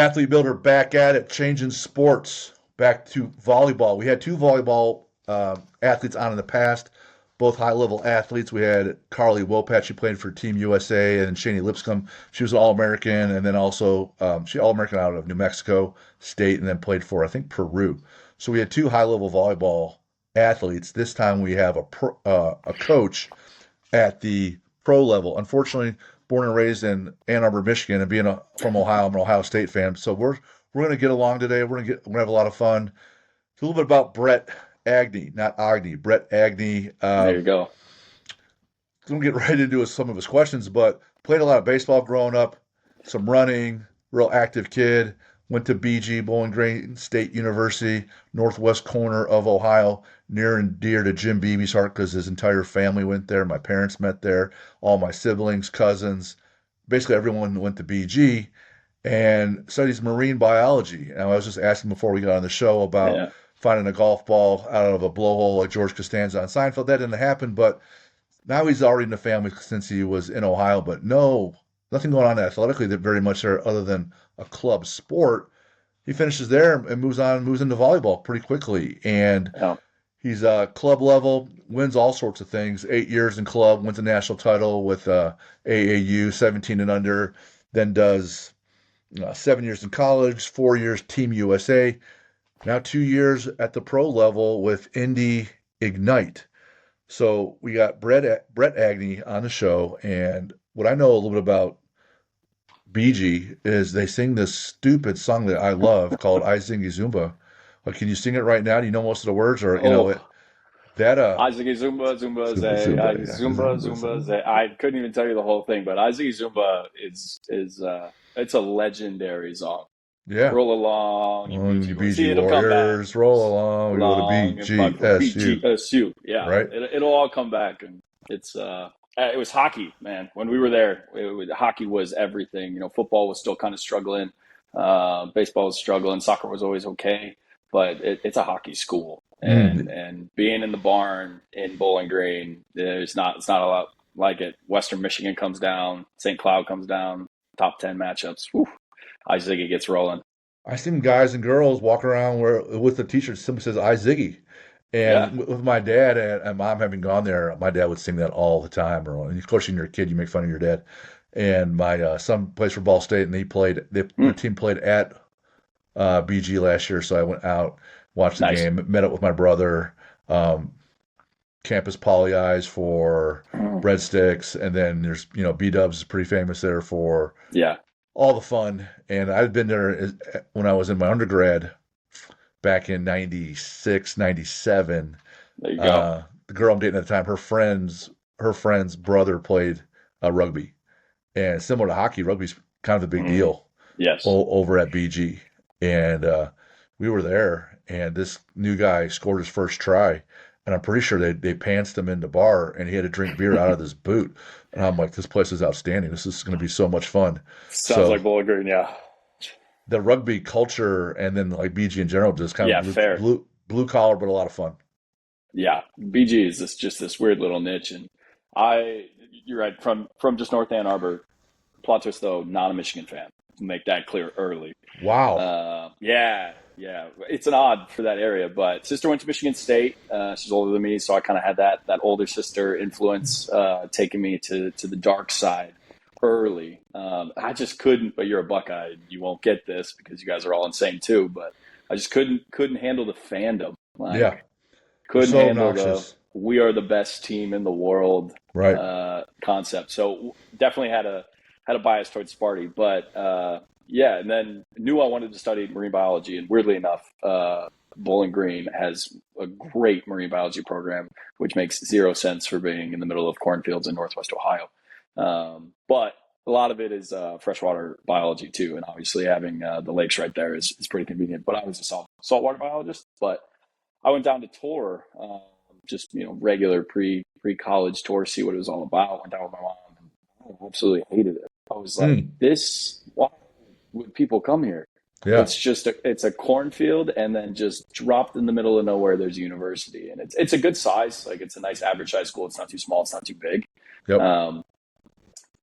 Athlete Builder back at it, changing sports back to volleyball. We had two volleyball athletes on in the past, both high level athletes. We had Carly Wopat, she played for Team USA, and Shani Lipscomb, she was an All American, and then also she All American out of New Mexico State, and then played for I think Peru. So we had two high level volleyball athletes. This time we have a coach at the pro level. Unfortunately, born and raised in Ann Arbor, Michigan, and from Ohio, I'm an Ohio State fan. So we're gonna get along today. We're gonna have a lot of fun. It's a little bit about Brett Agne, not Agni, Brett Agne. There you go. Gonna get right into some of his questions, but played a lot of baseball growing up, some running, real active kid. Went to BG, Bowling Green State University, northwest corner of Ohio, near and dear to Jim Beebe's heart because his entire family went there. My parents met there, all my siblings, cousins, basically everyone went to BG and studies marine biology. And I was just asking before we got on the show about Yeah. finding a golf ball out of a blowhole like George Costanza on Seinfeld. That didn't happen, but now he's already in the family since he was in Ohio. But no, nothing going on athletically that very much there other than a club sport. He finishes there and moves into volleyball pretty quickly. And Yeah. he's club level, wins all sorts of things. 8 years in club, wins a national title with AAU, 17 and under. Then does 7 years in college, 4 years Team USA. Now 2 years at the pro level with Indy Ignite. So we got Brett Agne on the show, and what I know a little bit about BG is they sing this stupid song that I love called "I Zingy Zumba." Can you sing it right now? Do you know most of the words, or Oh, that Isaac Zumba, Zumba, Zumba Zay, Zumba, yeah, Zumba, Zumba Zumba, Zumba. Zay. I couldn't even tell you the whole thing, but Isaac Zumba is it's a legendary song. Yeah. Roll along, you Well, you BG. BG See, it'll come back. Warriors, roll along. We go to Long and buck for BGSU, BGSU. Yeah, right? it'll all come back, and it was hockey, man. When we were there, hockey was everything. Football was still kind of struggling, baseball was struggling, soccer was always okay, but it's a hockey school, Mm. and being in the barn in Bowling Green, it's not a lot like it. Western Michigan comes down, St. Cloud comes down, top 10 matchups. Whew, I think it gets rolling. I seen guys and girls walk around with the t-shirt that simply says "I Ziggy." Yeah, And with my dad and mom having gone there, my dad would sing that all the time. And of course, when you're a kid, you make fun of your dad. And my son plays for Ball State, and their mm, team played at BG last year. So I went out, watched the nice. game, met up with my brother. Um, Campus Poly Eyes for Mm, breadsticks, and then there's B Dubs is pretty famous there for yeah, all the fun. And I'd been there when I was in my undergrad back in 96, 97. there you go. The girl I'm dating at the time, her friend's brother played rugby. And similar to hockey, rugby's kind of a big Mm, deal yes. over at BG. And we were there, and this new guy scored his first try. And I'm pretty sure they pantsed him in the bar, and he had to drink beer out of his boot. And I'm like, this place is outstanding. This is going to be so much fun. Sounds So like Bowling Green, yeah. the rugby culture and then like BG in general, just kind of Yeah, fair. blue collar, but a lot of fun. Yeah, BG is just this weird little niche, and you're right. From just North Ann Arbor, plot twist though, not a Michigan fan. Make that clear early. Wow. Yeah. It's an odd for that area, but sister went to Michigan State. She's older than me, so I kind of had that older sister influence taking me to the dark side early. I just couldn't. But you're a Buckeye, you won't get this because you guys are all insane too. But I just couldn't handle the fandom. Yeah. Like They're couldn't so handle the obnoxious. we are the best team in the world Right. concept. So definitely had a bias towards Sparty, but yeah, and then knew I wanted to study marine biology, and weirdly enough, Bowling Green has a great marine biology program, which makes zero sense for being in the middle of cornfields in Northwest Ohio. But a lot of it is freshwater biology too, and obviously having the lakes right there is pretty convenient. But I was a saltwater biologist, but I went down to tour, just regular pre college tour, see what it was all about. Went down with my mom, and I absolutely hated it. I was like, Mm. "This, why would people come here? Yeah. It's a cornfield, and then just dropped in the middle of nowhere, there's a university, and it's a good size, like it's a nice average size school. It's not too small, it's not too big. Yep. Um,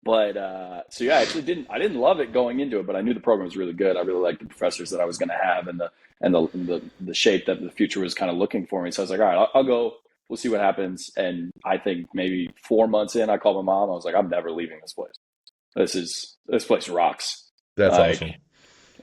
But so yeah, I didn't love it going into it, but I knew the program was really good. I really liked the professors that I was going to have, and the shape that the future was kind of looking for me. So I was like, all right, I'll go. We'll see what happens. And I think maybe 4 months in, I called my mom. I was like, I'm never leaving this place. This place rocks. That's awesome. Like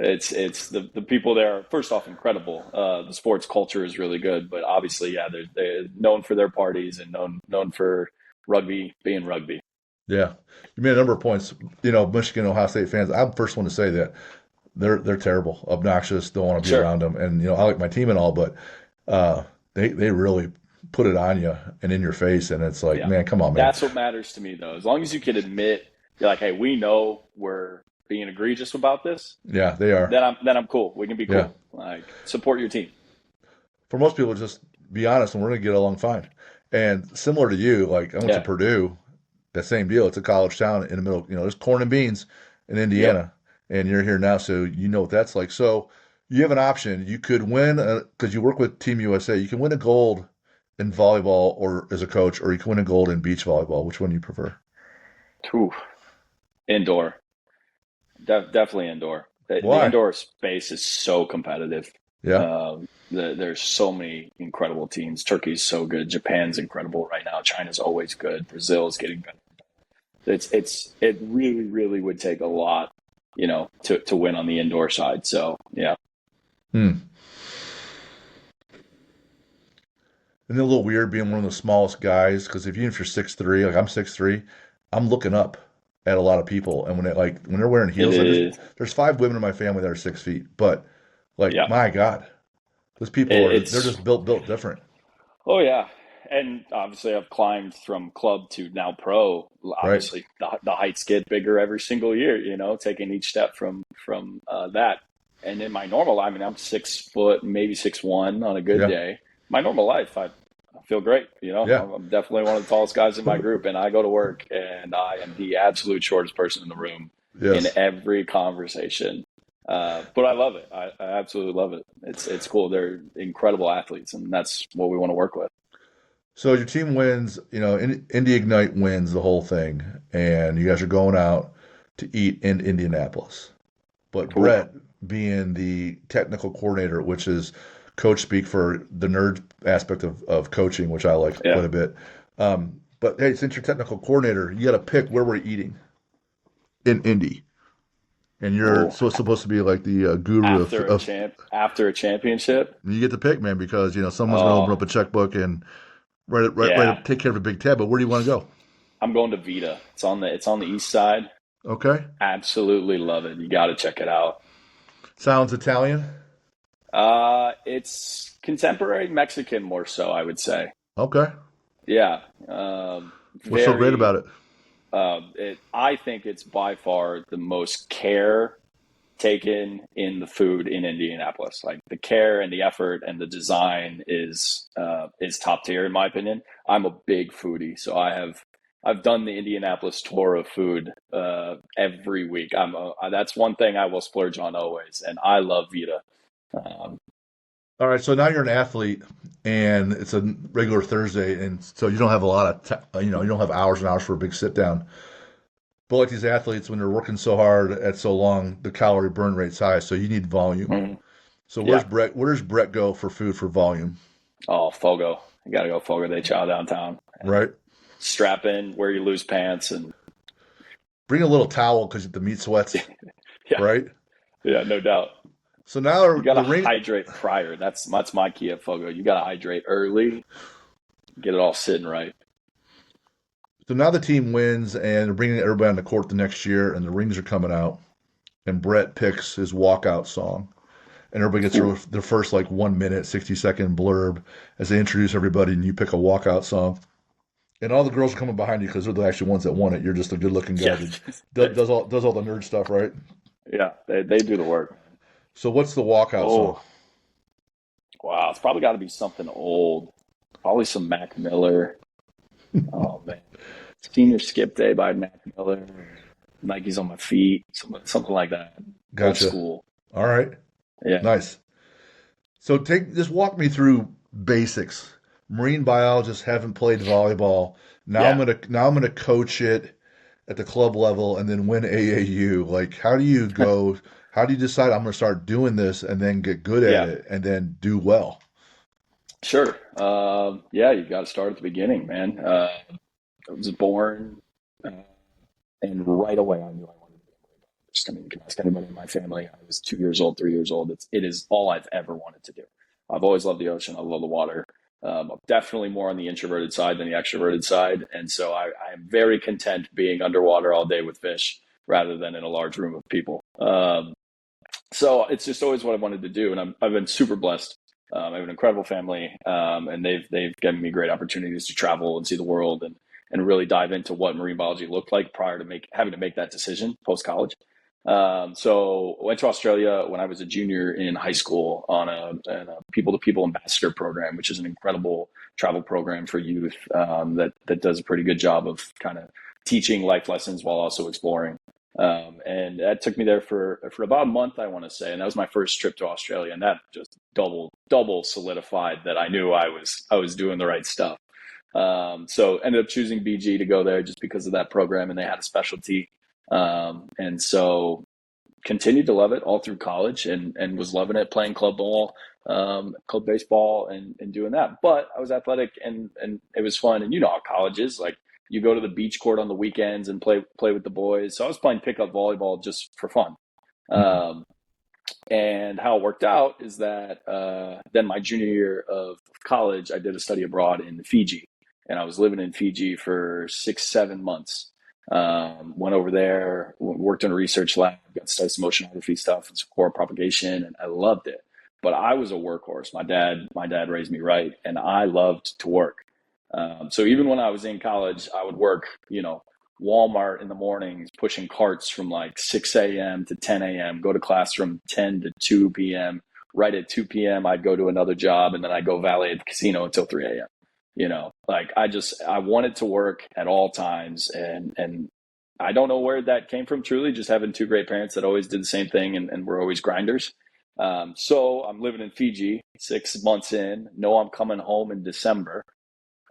it's the people there are, first off, incredible. The sports culture is really good, but obviously, yeah, they're known for their parties and known for rugby being rugby. Yeah, you made a number of points. Michigan, Ohio State fans. I'm the first one to say that they're terrible, obnoxious. Don't want to be Sure. around them. And I like my team and all, but they really put it on you and in your face. And it's like, Yeah. man, come on, man. That's what matters to me, though. As long as you can admit, you're like, hey, we know we're being egregious about this, Yeah, they are. then I'm cool. We can be Yeah. cool. Like, support your team. For most people, just be honest, and we're gonna get along fine. And similar to you, like I went to Yeah. Purdue. That same deal. It's a college town in the middle. There's corn and beans in Yep. Indiana, and you're here now, so you know what that's like. So you have an option. You could win because you work with Team USA. You can win a gold in volleyball or as a coach, or you can win a gold in beach volleyball. Which one do you prefer? Whew. Indoor. Definitely indoor. The Why? indoor space is so competitive. Yeah. There's so many incredible teams. Turkey's so good. Japan's incredible right now. China's always good. Brazil's getting better. It really, really would take a lot, to win on the indoor side. So yeah. Hmm. Isn't it a little weird being one of the smallest guys? Because even if you're 6'3", like I'm 6'3", I'm looking up at a lot of people, and when they're wearing It heels, is. there's 5 women in my family that are 6 feet, but like Yeah. my God, those people they're It's just built different, Oh yeah, and obviously I've climbed from club to now pro. right? Obviously, the heights get bigger every single year. Taking each step from that. And in my normal, I mean, I'm 6 foot, maybe 6'1" on a good Yeah, day. My normal life, I feel great. yeah, I'm definitely one of the tallest guys in my group, and I go to work, and I am the absolute shortest person in the room in yes. every conversation. But I love it. I absolutely love it. It's cool. They're incredible athletes, and that's what we want to work with. So your team wins, Indy Ignite wins the whole thing, and you guys are going out to eat in Indianapolis. But Cool. Brett, being the technical coordinator, which is coach speak for the nerd aspect of coaching, which I like Yeah. quite a bit. But hey, since you're technical coordinator, you got to pick where we're eating in Indy, and you're Ooh. supposed to be like the guru of. After a championship. You get to pick, man, because someone's going to open up Oh a checkbook and yeah. take care of a big tab. But where do you want to go? I'm going to Vita. It's on the east side. Okay, Absolutely love it. You got to check it out. sounds Italian. It's contemporary Mexican more so, I would say. Okay, Yeah. what's so great Very. about it? I think it's by far the most care taken in the food in Indianapolis. Like the care and the effort and the design is top tier in my opinion. I'm a big foodie, so I've done the Indianapolis tour of food every week. That's one thing I will splurge on always, and I love Vita. Um, All right, so now you're an athlete, and it's a regular Thursday, and so you don't have a lot of, you don't have hours and hours for a big sit down. But like these athletes, when they're working so hard at so long, the calorie burn rate's high, so you need volume. mhm. So where's Yeah. Brett? Where does Brett go for food for volume? Oh, Fogo. You got to go Fogo de Chao downtown. Right? Strap in, wear your loose pants, and Bring a little towel because the meat sweats, yeah, right? yeah, no doubt. So now You got to the ring. hydrate prior. That's my key at Fogo. You got to hydrate early, get it all sitting right. So now the team wins, and they're bringing everybody on the court the next year, and the rings are coming out, and Brett picks his walkout song. And everybody gets their first like 1 minute, 60-second blurb as they introduce everybody, and you pick a walkout song. And all the girls are coming behind you because they're the actual ones that want it. You're just a good-looking guy Yeah, that does all the nerd stuff, right? yeah, they do the work. So what's the walkout song? Oh, wow, it's probably got to be something old. Probably some Mac Miller. Oh man, Senior Skip Day by Mac Miller. Nike's on my feet, something like that. Old Gotcha. school. All right, Yeah. nice. So just walk me through basics. Marine biologists haven't played volleyball. Yeah. Now I'm gonna coach it, at the club level and then win AAU. Like, how do you go? How do you decide I'm going to start doing this and then get good at Yeah, it and then do well? sure. Yeah, you got to start at the beginning, man. I was born, uh, and right away I knew I wanted to be a biologist. I mean, you can ask anybody in my family. I was 2 years old, 3 years old. It is all I've ever wanted to do. I've always loved the ocean. I love the water. I'm definitely more on the introverted side than the extroverted side, and so I am very content being underwater all day with fish rather than in a large room of people. So it's just always what I wanted to do, and I've been super blessed. I have an incredible family, and they've given me great opportunities to travel and see the world and really dive into what marine biology looked like prior to having to make that decision post college. So I went to Australia when I was a junior in high school on a people to people ambassador program, which is an incredible travel program for youth that does a pretty good job of kind of teaching life lessons while also exploring. And that took me there for about a month, I want to say, and that was my first trip to Australia, and that just double solidified that I knew I was doing the right stuff. So ended up choosing BG to go there just because of that program, and they had a specialty, and so continued to love it all through college, and was loving it playing club ball, club baseball, and doing that. But I was athletic, and it was fun. And you know how college is like. You go to the beach court on the weekends and play with the boys. So I was playing pickup volleyball just for fun. Hmm. Um, and how it worked out is that then my junior year of college, I did a study abroad in Fiji, and I was living in Fiji for 6, 7 months. Went over there, worked in a research lab, got to study some oceanography stuff and some coral propagation, and I loved it. But I was a workhorse. My dad raised me right, and I loved to work. So even when I was in college, I would work, Walmart in the mornings, pushing carts from like 6 a.m. to 10 a.m., go to class from 10 to 2 p.m. Right at 2 p.m., I'd go to another job, and then I'd go valet at the casino until 3 a.m. Like I wanted to work at all times. And I don't know where that came from, truly, just having two great parents that always did the same thing and were always grinders. So I'm living in Fiji 6 months in, know I'm coming home in December,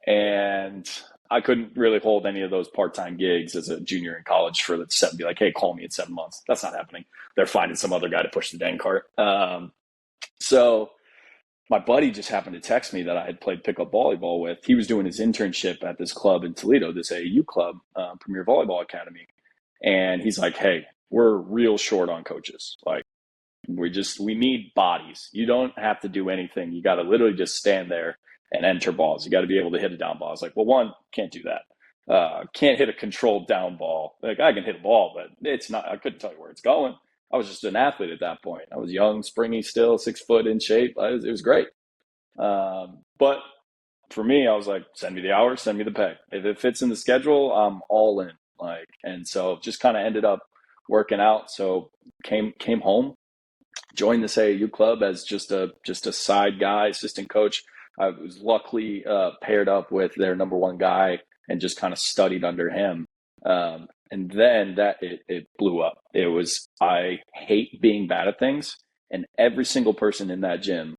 and I couldn't really hold any of those part-time gigs as a junior in college for the seven. Be like, hey, call me in 7 months. That's not happening. They're finding some other guy to push the dang cart. So my buddy just happened to text me that I had played pickup volleyball with. He was doing his internship at this club in Toledo, this AAU club, Premier Volleyball Academy, and he's like, hey, we're real short on coaches. Like, we need bodies. You don't have to do anything. You got to literally just stand there and enter balls. You got to be able to hit a down ball. It's like, well, one, can't do that. Can't hit a controlled down ball. Like, I can hit a ball, but it's not. I couldn't tell you where it's going. I was just an athlete at that point. I was young, springy, still 6 foot in shape. It was great. But for me, I was like, send me the hours, send me the pay. If it fits in the schedule, I'm all in. Like, and so just kind of ended up working out. So came home, joined this AAU club as just a side guy, assistant coach. I was luckily paired up with their number one guy and just kind of studied under him. And then it blew up. I hate being bad at things, and every single person in that gym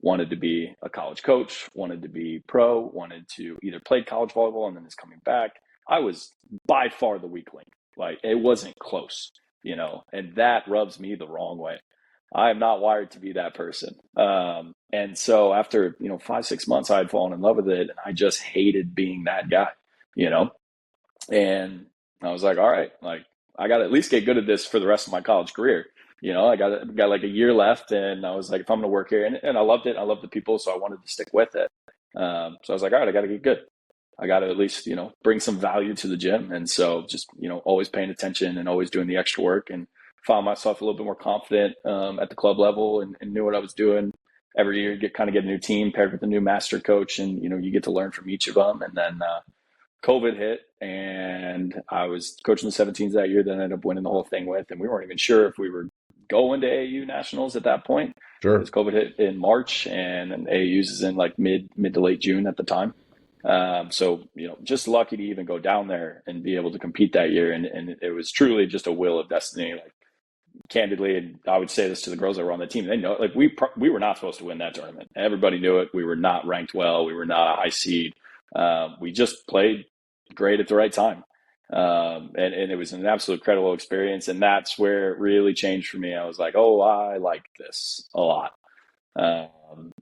wanted to be a college coach, wanted to be pro, wanted to either play college volleyball and then is coming back. I was by far the weak link. Like, it wasn't close, and that rubs me the wrong way. I am not wired to be that person. And so after, 5, 6 months, I had fallen in love with it, and I just hated being that guy, you know? And I was like, all right, like, I got to at least get good at this for the rest of my college career. I got like a year left, and I was like, if I'm going to work here, and I loved it. I loved the people, so I wanted to stick with it. So I was like, all right, I got to get good. I got to at least, bring some value to the gym. And so just, always paying attention and always doing the extra work, and found myself a little bit more confident at the club level, and knew what I was doing. Every year, get a new team paired with a new master coach, and, you get to learn from each of them. And then COVID hit, and I was coaching the 17s that year that I ended up winning the whole thing with. And we weren't even sure if we were going to AAU nationals at that point, because Sure. COVID hit in March, and AAU's is in like mid to late June at the time. So, just lucky to even go down there and be able to compete that year. And it was truly just a will of destiny. Like, candidly, and I would say this to the girls that were on the team, they know, like, we were not supposed to win that tournament. Everybody knew it. We were not ranked well. We were not a high seed. We just played great at the right time. And it was an absolute incredible experience. And that's where it really changed for me. I was like, oh, I like this a lot.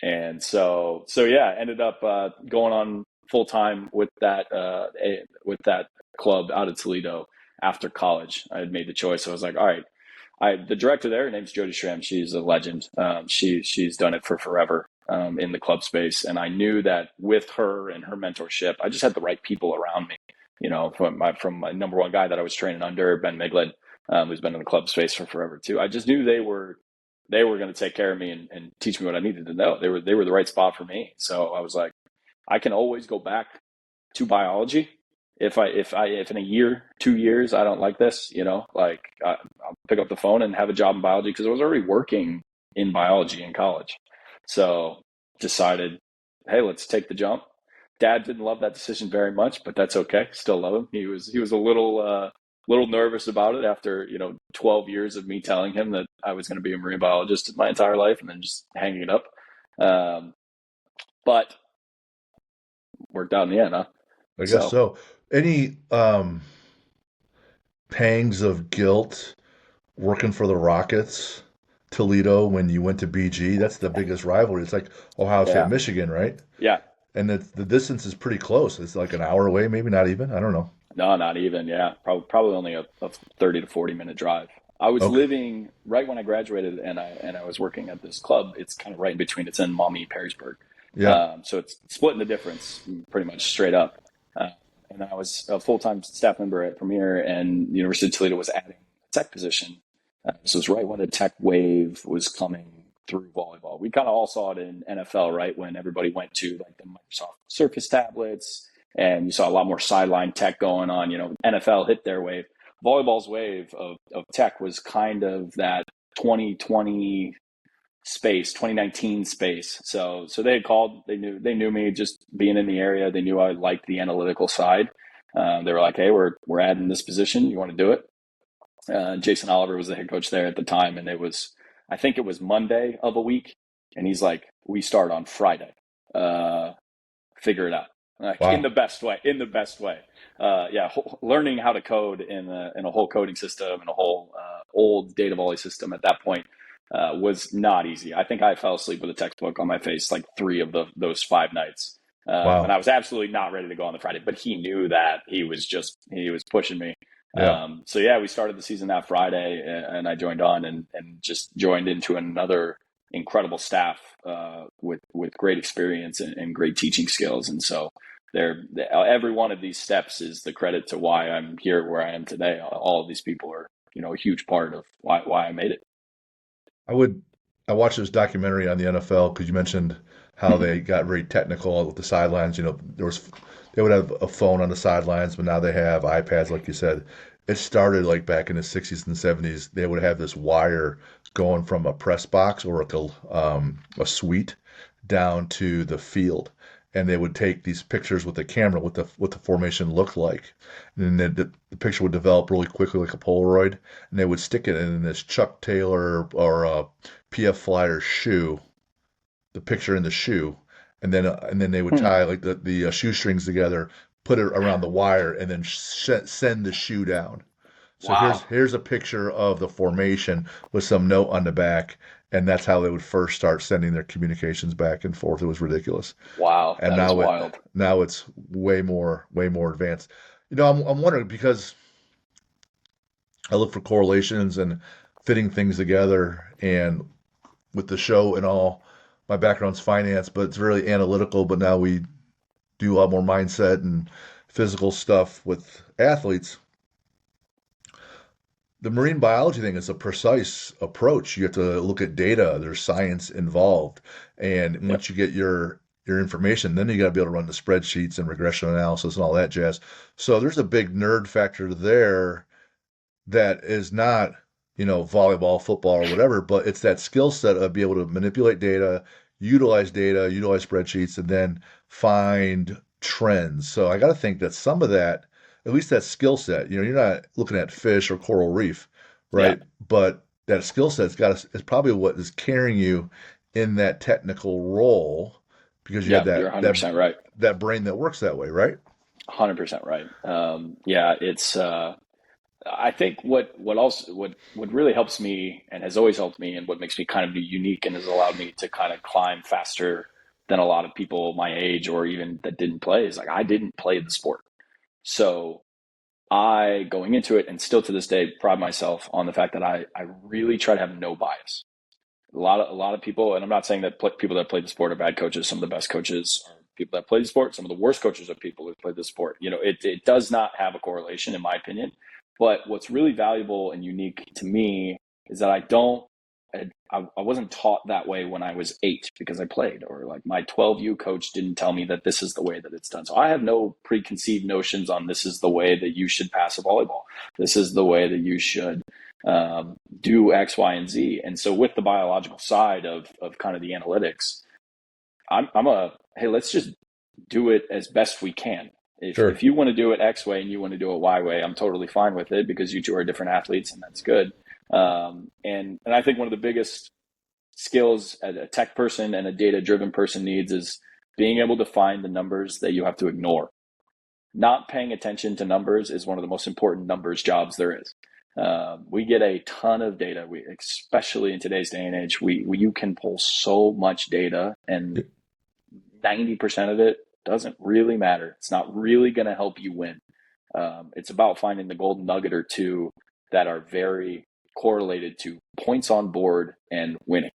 And so yeah, ended up going on full time with that club out of Toledo after college. I had made the choice. I was like, all right, the director there, her name's Jody Schramm. She's a legend. She's done it for forever in the club space, and I knew that with her and her mentorship, I just had the right people around me. You know, from my number one guy that I was training under, Ben Miglin, who's been in the club space for forever too. I just knew they were going to take care of me and teach me what I needed to know. They were the right spot for me. So I was like, I can always go back to biology if in a year, 2 years, I don't like this, like I'll pick up the phone and have a job in biology because I was already working in biology in college. So decided, hey, let's take the jump. Dad didn't love that decision very much, but that's okay. Still love him. He was a little nervous about it after 12 years of me telling him that I was going to be a marine biologist my entire life and then just hanging it up. But worked out in the end, huh? I guess So so. Any pangs of guilt working for the Rockets, Toledo, when you went to BG? That's the biggest rivalry. It's like Ohio State, yeah, Michigan, right? yeah. And the distance is pretty close. It's like an hour away, maybe not even. I don't know. No, not even. Yeah, probably only a 30 to 40 minute drive. I was Okay. living right when I graduated, and I was working at this club. It's kind of right in between. It's in Maumee, Perrysburg, Yeah. so it's splitting the difference pretty much straight up. Uh, and I was a full time staff member at Premier, and the University of Toledo was adding a tech position. This was right when the tech wave was coming through volleyball. We kind of all saw it in NFL, right? When everybody went to like the Microsoft Surface tablets and you saw a lot more sideline tech going on. NFL hit their wave. Volleyball's wave of tech was kind of that 2020 space, 2019 space. So they had called, they knew me just being in the area. They knew I liked the analytical side. They were like, hey, we're adding this position. You want to do it? Jason Oliver was the head coach there at the time, and I think it was Monday of a week, and he's like, "We start on Friday. Uh, Figure it out." Like, in Wow. the best way. In the best way. Yeah, learning how to code in a whole coding system and a whole old data volley system at that point was not easy. I think I fell asleep with a textbook on my face like three of those 5 nights. And Wow. I was absolutely not ready to go on the Friday, but he knew that he was pushing me. Yeah. So yeah, we started the season that Friday, and I joined on and just joined into another incredible staff with great experience and great teaching skills. And so every one of these steps is the credit to why I'm here where I am today. All of these people are a huge part of why I made it. I would. I watched this documentary on the NFL because you mentioned how they got very technical with the sidelines. They would have a phone on the sidelines, but now they have iPads, like you said. It started like back in the 60s and 70s. They would have this wire going from a press box or a suite down to the field, and they would take these pictures with the camera, what the formation looked like, and then the picture would develop really quickly like a Polaroid, and they would stick it in this Chuck Taylor or a PF Flyer shoe, the picture in the shoe, and then they would Hmm. tie like the shoestrings together, put it around the wire, and then send the shoe down. So here's Wow. here's a picture of the formation with some note on the back, and that's how they would first start sending their communications back and forth. It was ridiculous, Wow. and That is now wild. it's way more advanced. I'm wondering because I look for correlations and fitting things together, and with the show and all, my background's finance, but it's really analytical. But now we do a lot more mindset and physical stuff with athletes. The marine biology thing is a precise approach. You have to look at data. There's science involved, and Yep. once you get your information, then you got to be able to run the spreadsheets and regression analysis and all that jazz. So there's a big nerd factor there that is not, volleyball, football, or whatever, but it's that skill set of be able to manipulate data, utilize spreadsheets, and then find trends. So I got to think that some of that, at least that skill set, you're not looking at fish or coral reef, Yeah. right? But that skill set's is probably what is carrying you in that technical role because you have Yeah. You're that 100% right. that brain that works that way, right? 100% right. Yeah, it's I think what really helps me and has always helped me and what makes me kind of unique and has allowed me to kind of climb faster than a lot of people my age or even that didn't play is like I didn't play the sport. So I going into it and still to this day pride myself on the fact that I really try to have no bias. A lot of people, and I'm not saying that people that play the sport are bad coaches. Some of the best coaches are people that play the sport. Some of the worst coaches are people who play the sport. It does not have a correlation, in my opinion. But what's really valuable and unique to me is that I wasn't taught that way when I was 8 because I played, or like my 12U coach didn't tell me that this is the way that it's done. So I have no preconceived notions on this is the way that you should pass a volleyball. This is the way that you should do X, Y, and Z. And so with the biological side of kind of the analytics, hey, let's just do it as best we can. If you want to do it X way and you want to do it Y way, I'm totally fine with it because you two are different athletes and that's good. And I think one of the biggest skills a tech person and a data-driven person needs is being able to find the numbers that you have to ignore. Not paying attention to numbers is one of the most important numbers jobs there is. We get a ton of data. Especially in today's day and age, you can pull so much data, and 90% of it doesn't really matter. It's not really going to help you win. It's about finding the golden nugget or two that are very correlated to points on board and winning.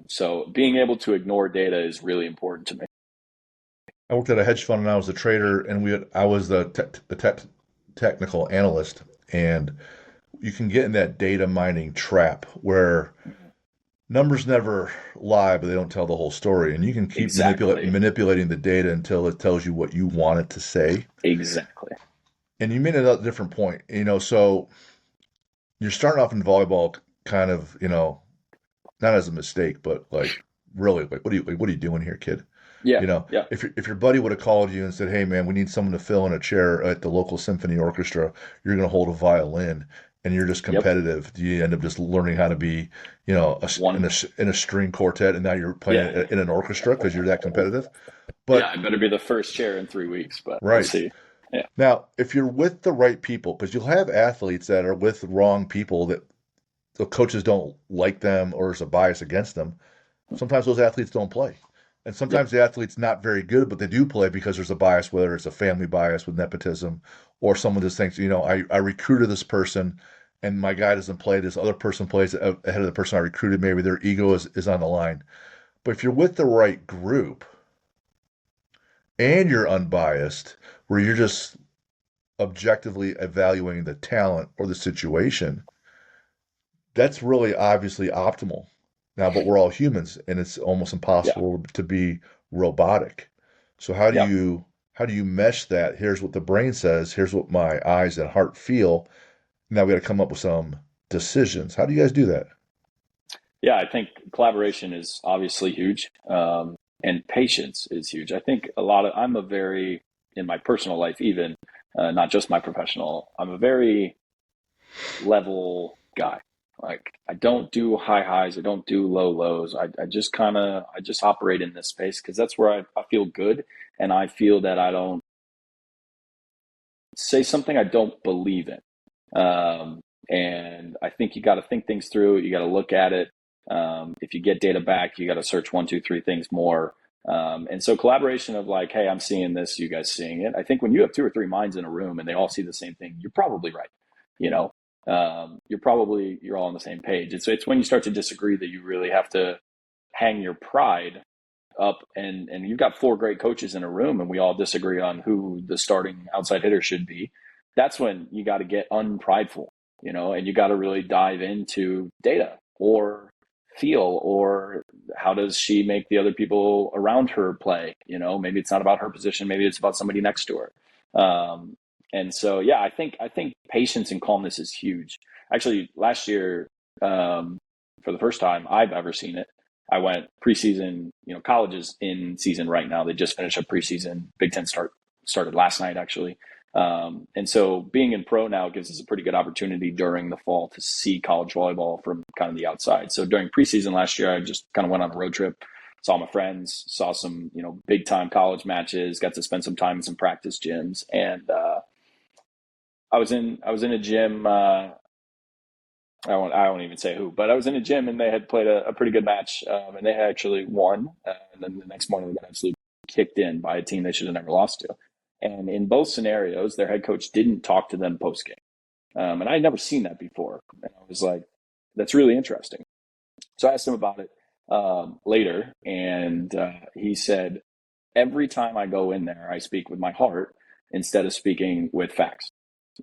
So being able to ignore data is really important to me. I worked at a hedge fund and I was a trader, and I was the technical analyst, and you can get in that data mining trap where numbers never lie, but they don't tell the whole story, and you can keep manipulating the data until it tells you what you want it to say. Exactly. And you made a different point, so you're starting off in volleyball kind of, not as a mistake, but like really, like what are you doing here, kid? Yeah. If your buddy would have called you and said, "Hey, man, we need someone to fill in a chair at the local symphony orchestra. You're going to hold a violin, and you're just competitive." Do you end up just learning how to be, in a string quartet, and now you're playing in an orchestra because you're that competitive? But I better be the first chair in 3 weeks. But right. We'll see. Yeah. Now, if you're with the right people, because you'll have athletes that are with the wrong people that the coaches don't like them or there's a bias against them. Sometimes those athletes don't play. And sometimes the athlete's not very good, but they do play because there's a bias, whether it's a family bias with nepotism or someone just thinks, I recruited this person and my guy doesn't play. This other person plays ahead of the person I recruited. Maybe their ego is on the line. But if you're with the right group and you're unbiased, where you're just objectively evaluating the talent or the situation, that's really obviously optimal. Now, but we're all humans, and it's almost impossible to be robotic. So how do you mesh that? Here's what the brain says. Here's what my eyes and heart feel. Now we got to come up with some decisions. How do you guys do that? Yeah, I think collaboration is obviously huge, and patience is huge. I think I'm a very, in my personal life even, not just my professional, I'm a very level guy. Like I don't do high highs, I don't do low lows. I just operate in this space because that's where I feel good, and I feel that I don't say something I don't believe in. And I think you got to think things through. You got to look at it. If you get data back, you got to search 1, 2, 3 things more. And so collaboration of like, hey, I'm seeing this, you guys seeing it. I think when you have 2 or 3 minds in a room and they all see the same thing, you're probably right. You're all on the same page. It's when you start to disagree that you really have to hang your pride up, and you've got 4 great coaches in a room and we all disagree on who the starting outside hitter should be. That's when you got to get unprideful, and you got to really dive into data or feel, or how does she make the other people around her play? Maybe it's not about her position, maybe it's about somebody next to her. And so, I think patience and calmness is huge. Actually, last year, for the first time I've ever seen it, I went preseason. College is in season right now. They just finished up preseason. Big Ten started last night, actually. And so being in pro now gives us a pretty good opportunity during the fall to see college volleyball from kind of the outside. So during preseason last year, I just kind of went on a road trip saw my friends, saw some, big time college matches, got to spend some time in some practice gyms. And I was in a gym. I won't even say who, but I was in a gym and they had played a pretty good match, and they had actually won. And then the next morning, they got absolutely kicked in by a team they should have never lost to. And in both scenarios, their head coach didn't talk to them post game. And I had never seen that before. And I was like, that's really interesting. So I asked him about it later, and he said, every time I go in there, I speak with my heart instead of speaking with facts.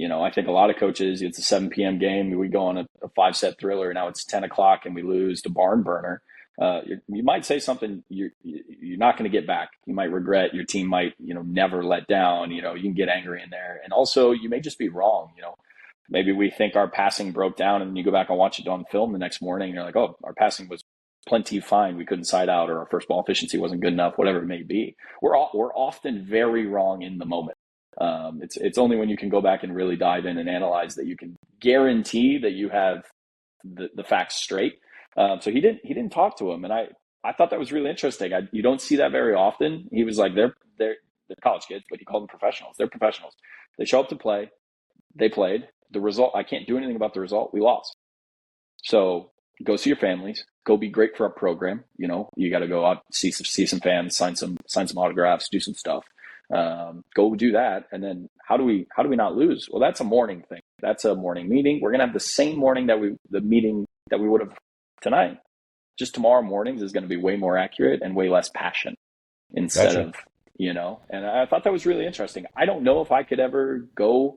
I think a lot of coaches, it's a 7 p.m. game. We go on a 5-set thriller. Now it's 10 o'clock and we lose to barn burner. You might say something you're not going to get back. You might regret. Your team might, never let down. You can get angry in there. And also, you may just be wrong. Maybe we think our passing broke down, and you go back and watch it on film the next morning, and you're like, oh, our passing was plenty fine. We couldn't side out, or our first ball efficiency wasn't good enough, whatever it may be. We're often very wrong in the moment. It's only when you can go back and really dive in and analyze that you can guarantee that you have the facts straight. So he didn't talk to him, and I thought that was really interesting. You don't see that very often. He was like, they're college kids, but he called them professionals. They're professionals. They show up to play. They played. The result, I can't do anything about the result. We lost. So go see your families. Go be great for our program. You got to go out, see some fans, sign some autographs, do some stuff. Go do that. And then how do we not lose? Well, that's a morning thing. That's a morning meeting. We're going to have the same morning the meeting that we would have tonight. Just tomorrow mornings is going to be way more accurate and way less passion instead Gotcha. of, and I thought that was really interesting. I don't know if I could ever go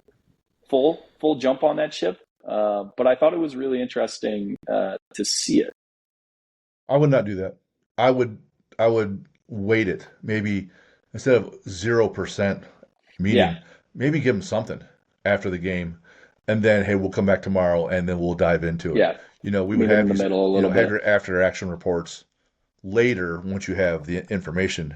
full jump on that ship. But I thought it was really interesting to see it. I would not do that. I would weight it. Maybe instead of 0% Yeah, meeting, maybe give them something after the game, and then hey, we'll come back tomorrow and then we'll dive into it. yeah. We would Meet them in have the you, middle a little have bit. your after action reports later once you have the information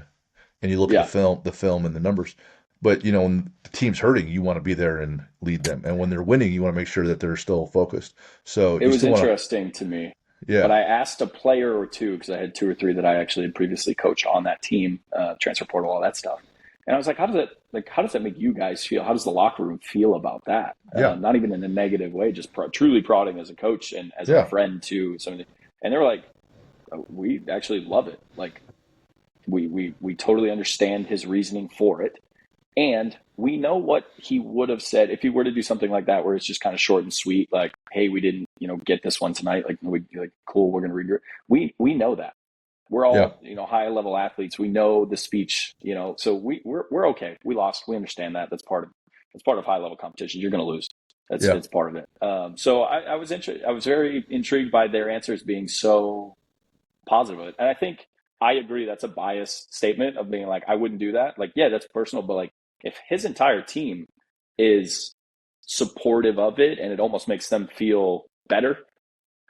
and you look at Yeah, the film and the numbers. But when the team's hurting, you want to be there and lead them, and when they're winning, you want to make sure that they're still focused. So it you was still want interesting to me. to, But yeah, I asked a player or two because I had two or three that I actually had previously coached on that team, transfer portal, all that stuff. And I was like, how does that make you guys feel? How does the locker room feel about that? yeah, Not even in a negative way, just truly prodding as a coach and as a yeah, friend to some of the, and they were like, we actually love it. Like we totally understand his reasoning for it. And we know what he would have said if he were to do something like that, where it's just kind of short and sweet, like, "Hey, we didn't, get this one tonight. Like, we like, cool, we're gonna regroup." We know that we're yeah, all, high level athletes. We know the speech, so we're okay. We lost. We understand that. That's part of high level competition. You're gonna lose. That's yeah. it's part of it. So I was interested. I was very intrigued by their answers being so positive, and I think I agree that's a biased statement of being like, I wouldn't do that. Like, yeah, that's personal, but like if his entire team is supportive of it and it almost makes them feel better,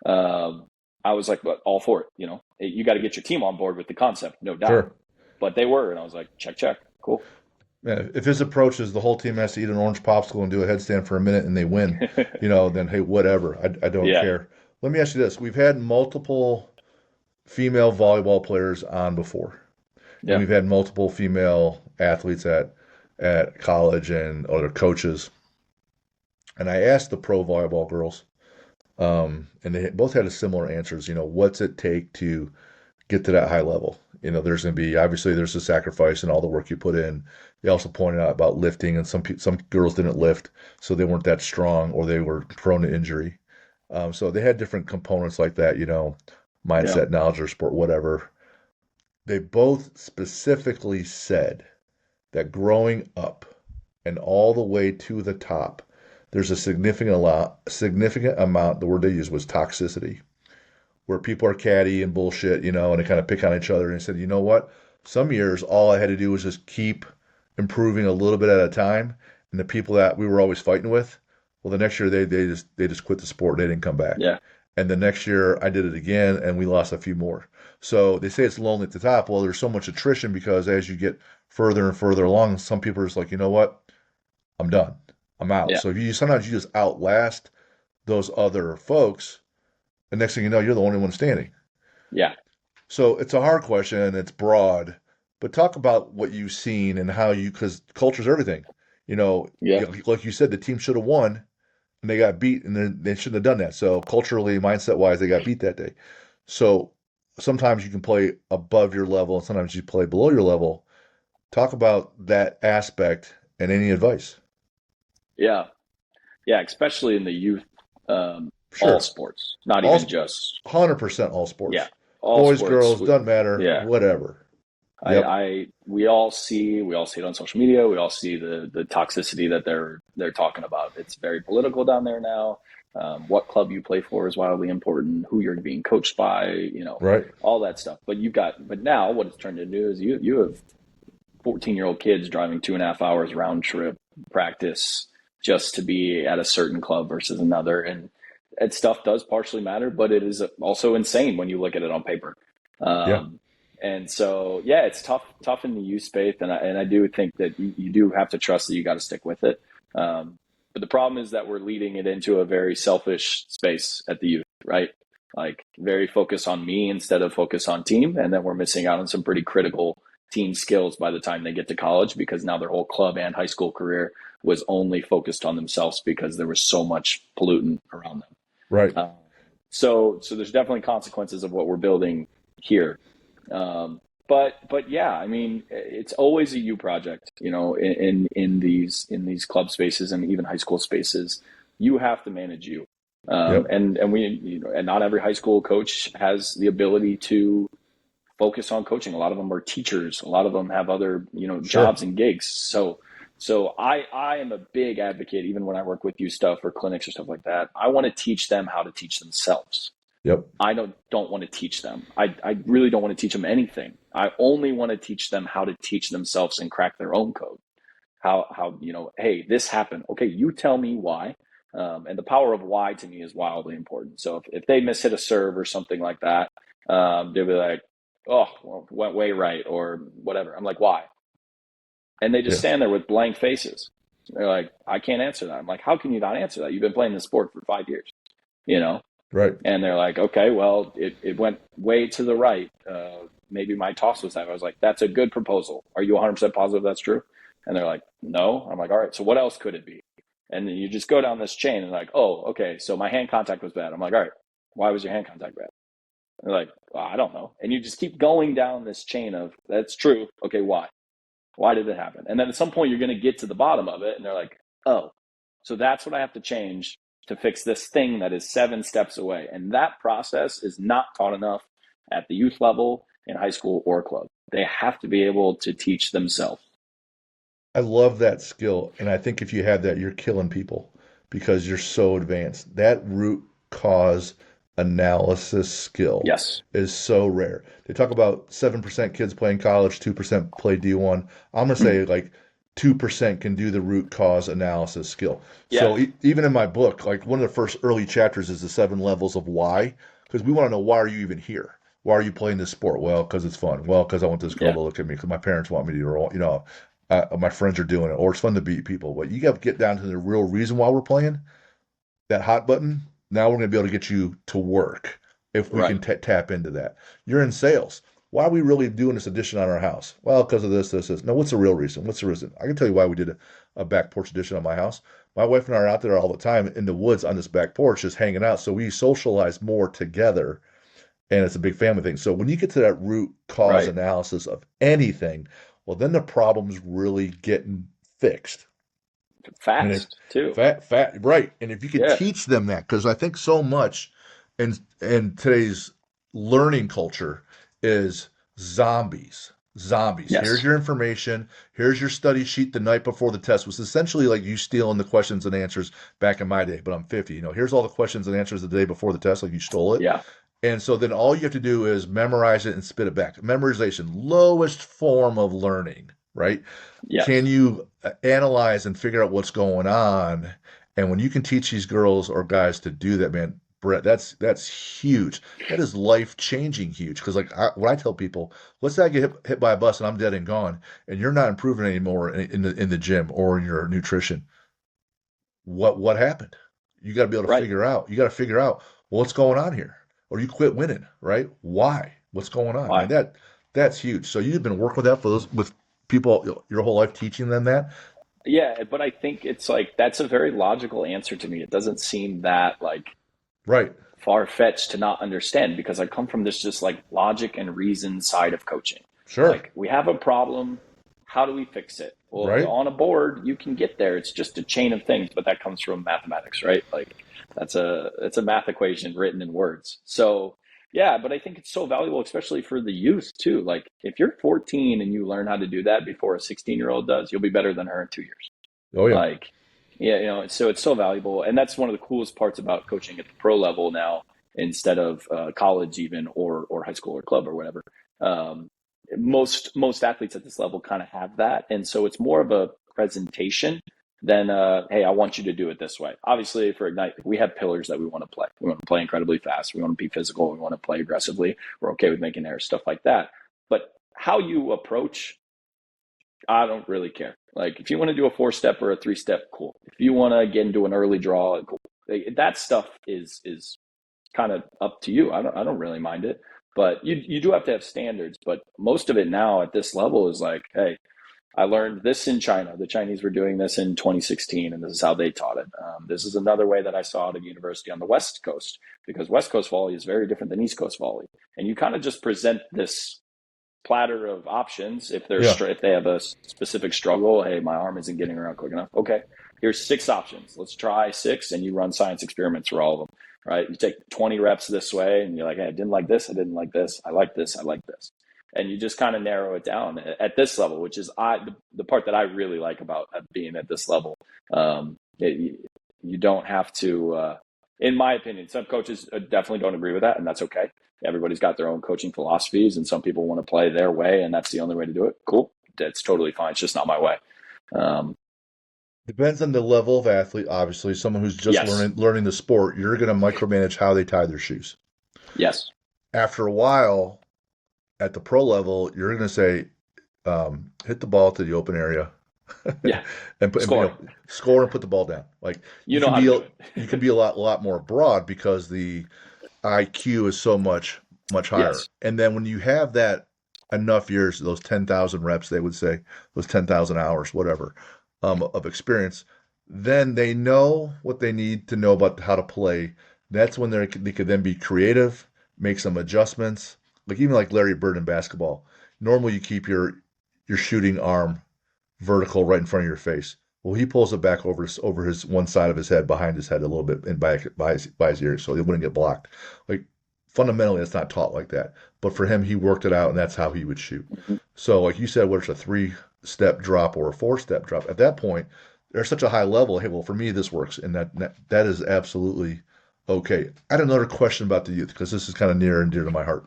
um, I was like, but all for it. You got to get your team on board with the concept, no doubt. Sure. But they were, and I was like, check, cool. Yeah, if his approach is the whole team has to eat an orange popsicle and do a headstand for a minute and they win, then hey, whatever. I don't Yeah, care. Let me ask you this. We've had multiple female volleyball players on before, and yeah, we've had multiple female athletes at college and other coaches. And I asked the pro volleyball girls, and they both had a similar answers. What's it take to get to that high level? There's going to be obviously there's the sacrifice and all the work you put in. They also pointed out about lifting, and some girls didn't lift, so they weren't that strong, or they were prone to injury. So they had different components like that. yeah, Mindset, knowledge, or sport, whatever. They both specifically said that growing up and all the way to the top, there's a significant amount. The word they used was toxicity, where people are catty and bullshit, and they kind of pick on each other. And he said, you know what? Some years, all I had to do was just keep improving a little bit at a time. And the people that we were always fighting with, well, the next year they just quit the sport. They didn't come back. yeah, And the next year I did it again, and we lost a few more. So they say it's lonely at the top. Well, there's so much attrition because as you get further and further along, some people are just like, you know what? I'm done. I'm out. yeah, So if you sometimes you just outlast those other folks, the next thing you know, you're the only one standing. yeah. So it's a hard question and it's broad, but talk about what you've seen and how you, because culture's everything. Yeah. Like you said, the team should have won and they got beat and they shouldn't have done that. So culturally, mindset wise, they got beat that day. So sometimes you can play above your level and sometimes you play below your level. Talk about that aspect and any advice. Yeah. Yeah. Especially in the youth, all Sure. sports, not All even just, 100% all yeah, sports. all Boys, sports. girls, doesn't matter, Yeah. whatever. Yep. We all see it on social media. We all see the toxicity that they're talking about. It's very political down there now. What club you play for is wildly important. Who you're being coached by, Right. all that stuff. But now what it's turned into is you have 14-year-old kids driving 2.5 hours round trip practice just to be at a certain club versus another, and stuff does partially matter, but it is also insane when you look at it on paper. Yeah. Um, and so, yeah, it's tough in the youth space, and I do think that you do have to trust that you got to stick with it. But the problem is that we're leading it into a very selfish space at the youth, right? Like very focus on me instead of focus on team, and then we're missing out on some pretty critical team skills by the time they get to college because now their whole club and high school career was only focused on themselves because there was so much pollutant around them. Right. Uh, so there's definitely consequences of what we're building here. But yeah, I mean, it's always a you project, in these club spaces and even high school spaces. You have to manage you, Yep. and not every high school coach has the ability to focus on coaching. A lot of them are teachers. A lot of them have other Sure. jobs and gigs. So I am a big advocate, even when I work with you stuff or clinics or stuff like that. I want to teach them how to teach themselves. Yep. I don't want to teach them. I really don't want to teach them anything. I only want to teach them how to teach themselves and crack their own code. How hey, this happened. Okay, you tell me why. And the power of why to me is wildly important. So if they miss hit a serve or something like that, they'll be like, oh, well, went way right or whatever. I'm like, why? And they just Yeah. stand there with blank faces. They're like, I can't answer that. I'm like, how can you not answer that? You've been playing this sport for 5 years, you know? Right. And they're like, okay, well, it went way to the right. Maybe my toss was that. I was like, that's a good proposal. Are you 100% positive that's true? And they're like, no. I'm like, all right, so what else could it be? And then you just go down this chain and like, oh, okay, so my hand contact was bad. I'm like, all right, why was your hand contact bad? And they're like, well, I don't know. And you just keep going down this chain of, that's true. Okay, why? Why did it happen? And then at some point, you're going to get to the bottom of it. And they're like, oh, so that's what I have to change to fix this thing that is 7 steps away. And that process is not taught enough at the youth level in high school or club. They have to be able to teach themselves. I love that skill. And I think if you have that, you're killing people because you're so advanced. That root cause analysis skill Yes. is so rare. They talk about 7% kids playing college, 2% play D1. I'm going to say like 2% can do the root cause analysis skill. Yeah. So even in my book, like one of the first early chapters is the 7 levels of why, because we want to know why are you even here? Why are you playing this sport? Well, because it's fun. Well, because I want this girl Yeah. to look at me. Because my parents want me to roll. My friends are doing it, or it's fun to beat people. But you got to get down to the real reason why we're playing that hot button. Now we're going to be able to get you to work if we Right. can tap into that. You're in sales. Why are we really doing this addition on our house? Well, because of this, this, this. No, what's the real reason? What's the reason? I can tell you why we did a back porch addition on my house. My wife and I are out there all the time in the woods on this back porch just hanging out. So we socialize more together and it's a big family thing. So when you get to that root cause Right. analysis of anything, well, then the problem's really getting fixed. And if Fast, too. right, and if you could Yeah. teach them that, because I think so much in today's learning culture is zombies. Here's Yes. your information. Here's your study sheet the night before the test. Was essentially like you stealing the questions and answers back in my day, but I'm 50. Here's all the questions and answers the day before the test, like you stole it. Yeah. And so then all you have to do is memorize it and spit it back. Memorization, lowest form of learning, right? Can Yes. you analyze and figure out what's going on? And when you can teach these girls or guys to do that, man, Brett, that's huge. That is life changing huge. Because what I tell people, let's say I get hit by a bus and I'm dead and gone, and you're not improving anymore in the gym or in your nutrition. What happened? You got to be able to Right. figure out. You got to figure out what's going on here, or you quit winning, right? Why? What's going on? I mean, Why? that's huge. So you've been working with that for those with people your whole life, teaching them that, Yeah, but I think it's like that's a very logical answer to me. It doesn't seem that like right? far-fetched to not understand because I come from this just like logic and reason side of coaching. Sure, Like we have a problem, how do we fix it? Well, right? on a board you can get there. It's just a chain of things, but that comes from mathematics, right? Like that's a math equation written in words. So yeah, but I think it's so valuable, especially for the youth too. Like if you're 14 and you learn how to do that before a 16-year-old does, you'll be better than her in 2 years. Oh yeah, Like, yeah, so it's so valuable, and that's one of the coolest parts about coaching at the pro level now, instead of college, even or high school or club or whatever. Um, most athletes at this level kind of have that, and so it's more of a presentation than hey, I want you to do it this way. Obviously, for Ignite, we have pillars that we want to play. We want to play incredibly fast. We want to be physical. We want to play aggressively. We're okay with making errors, stuff like that. But how you approach, I don't really care. Like if you want to do a 4-step or a 3-step, cool. If you want to get into an early draw, cool. That stuff is kind of up to you. I don't really mind it, but you do have to have standards. But most of it now at this level is like, hey, I learned this in China. The Chinese were doing this in 2016, and this is how they taught it. This is another way that I saw at a university on the West Coast, because West Coast volley is very different than East Coast volley, and you kind of just present this platter of options. yeah. If they have a specific struggle, hey, my arm isn't getting around quick enough, okay, here's 6 options, let's try 6, and you run science experiments for all of them, right? You take 20 reps this way and you're like, hey, I didn't like this, I didn't like this, I like this, I like this, and you just kind of narrow it down at this level, which is the part that I really like about being at this level. You don't have to in my opinion, some coaches definitely don't agree with that, and that's okay. Everybody's got their own coaching philosophies, and some people want to play their way, and that's the only way to do it. Cool. That's totally fine. It's just not my way. Um, Depends on the level of athlete. Obviously, someone who's just yes. learning the sport, you're going to micromanage how they tie their shoes. Yes. After a while, at the pro level, you're going to say, hit the ball to the open area, Yeah. and Score. score and put the ball down. Like You know how to do it. you can be a lot more broad because the IQ is so much higher. Yes. And then when you have that enough years, those 10,000 reps, they would say, those 10,000 hours, whatever, of experience, then they know what they need to know about how to play. That's when they could then be creative, make some adjustments. Like even like Larry Bird in basketball. Normally you keep your shooting arm vertical right in front of your face. Well, he pulls it back over his one side of his head, behind his head a little bit, and by his ears, so it wouldn't get blocked. Like fundamentally, it's not taught like that. But for him, he worked it out, and that's how he would shoot. Mhm. So, like you said, whether it's a 3-step drop or a 4-step drop, at that point, there's such a high level. Hey, well, for me, this works, and that is absolutely okay. I had another question about the youth because this is kind of near and dear to my heart.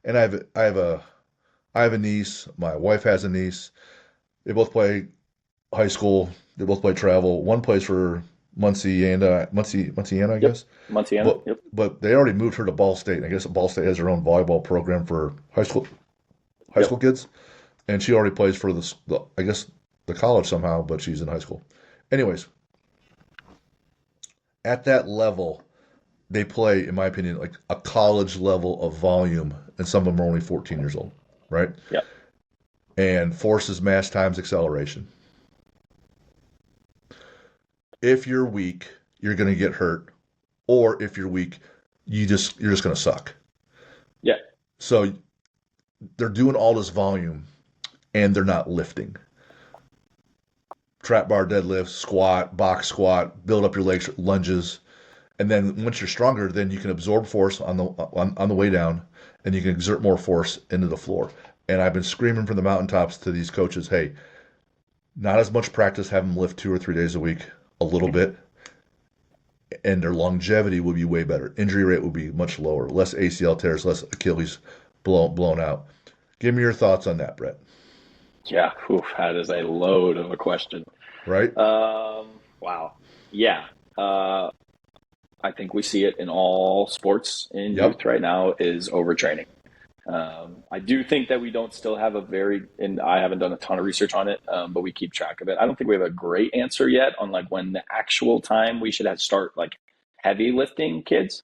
And I have a niece. My wife has a niece. They both play high school. They both play travel. One plays for Muncie, I Yep. guess. Montana. But Yep. but they already moved her to Ball State. And I guess Ball State has their own volleyball program for high school Yep. kids, and she already plays for the I guess the college somehow, but she's in high school. Anyways, at that level, they play, in my opinion, like a college level of volume, and some of them are only 14 years old, right? Yep. And forces mass times acceleration. If you're weak, you're going to get hurt, or if you're weak, you're just going to suck. Yeah. So they're doing all this volume and they're not lifting. Trap bar deadlift, squat, box squat, build up your legs, lunges, and then once you're stronger, then you can absorb force on the way down, and you can exert more force into the floor. And I've been screaming from the mountaintops to these coaches, hey, not as much practice, have them lift 2 or 3 days a week, a little bit, and their longevity will be way better. Injury rate will be much lower, less ACL tears, less Achilles blown out. Give me your thoughts on that, Brett. Yeah. Oof, that is a load of a question. Right? Wow. Yeah. Uh, I think we see it in all sports in Yep. youth right now is overtraining. I do think that we don't still have a very, and I haven't done a ton of research on it, but we keep track of it. I don't think we have a great answer yet on like when the actual time we should have start like heavy lifting kids.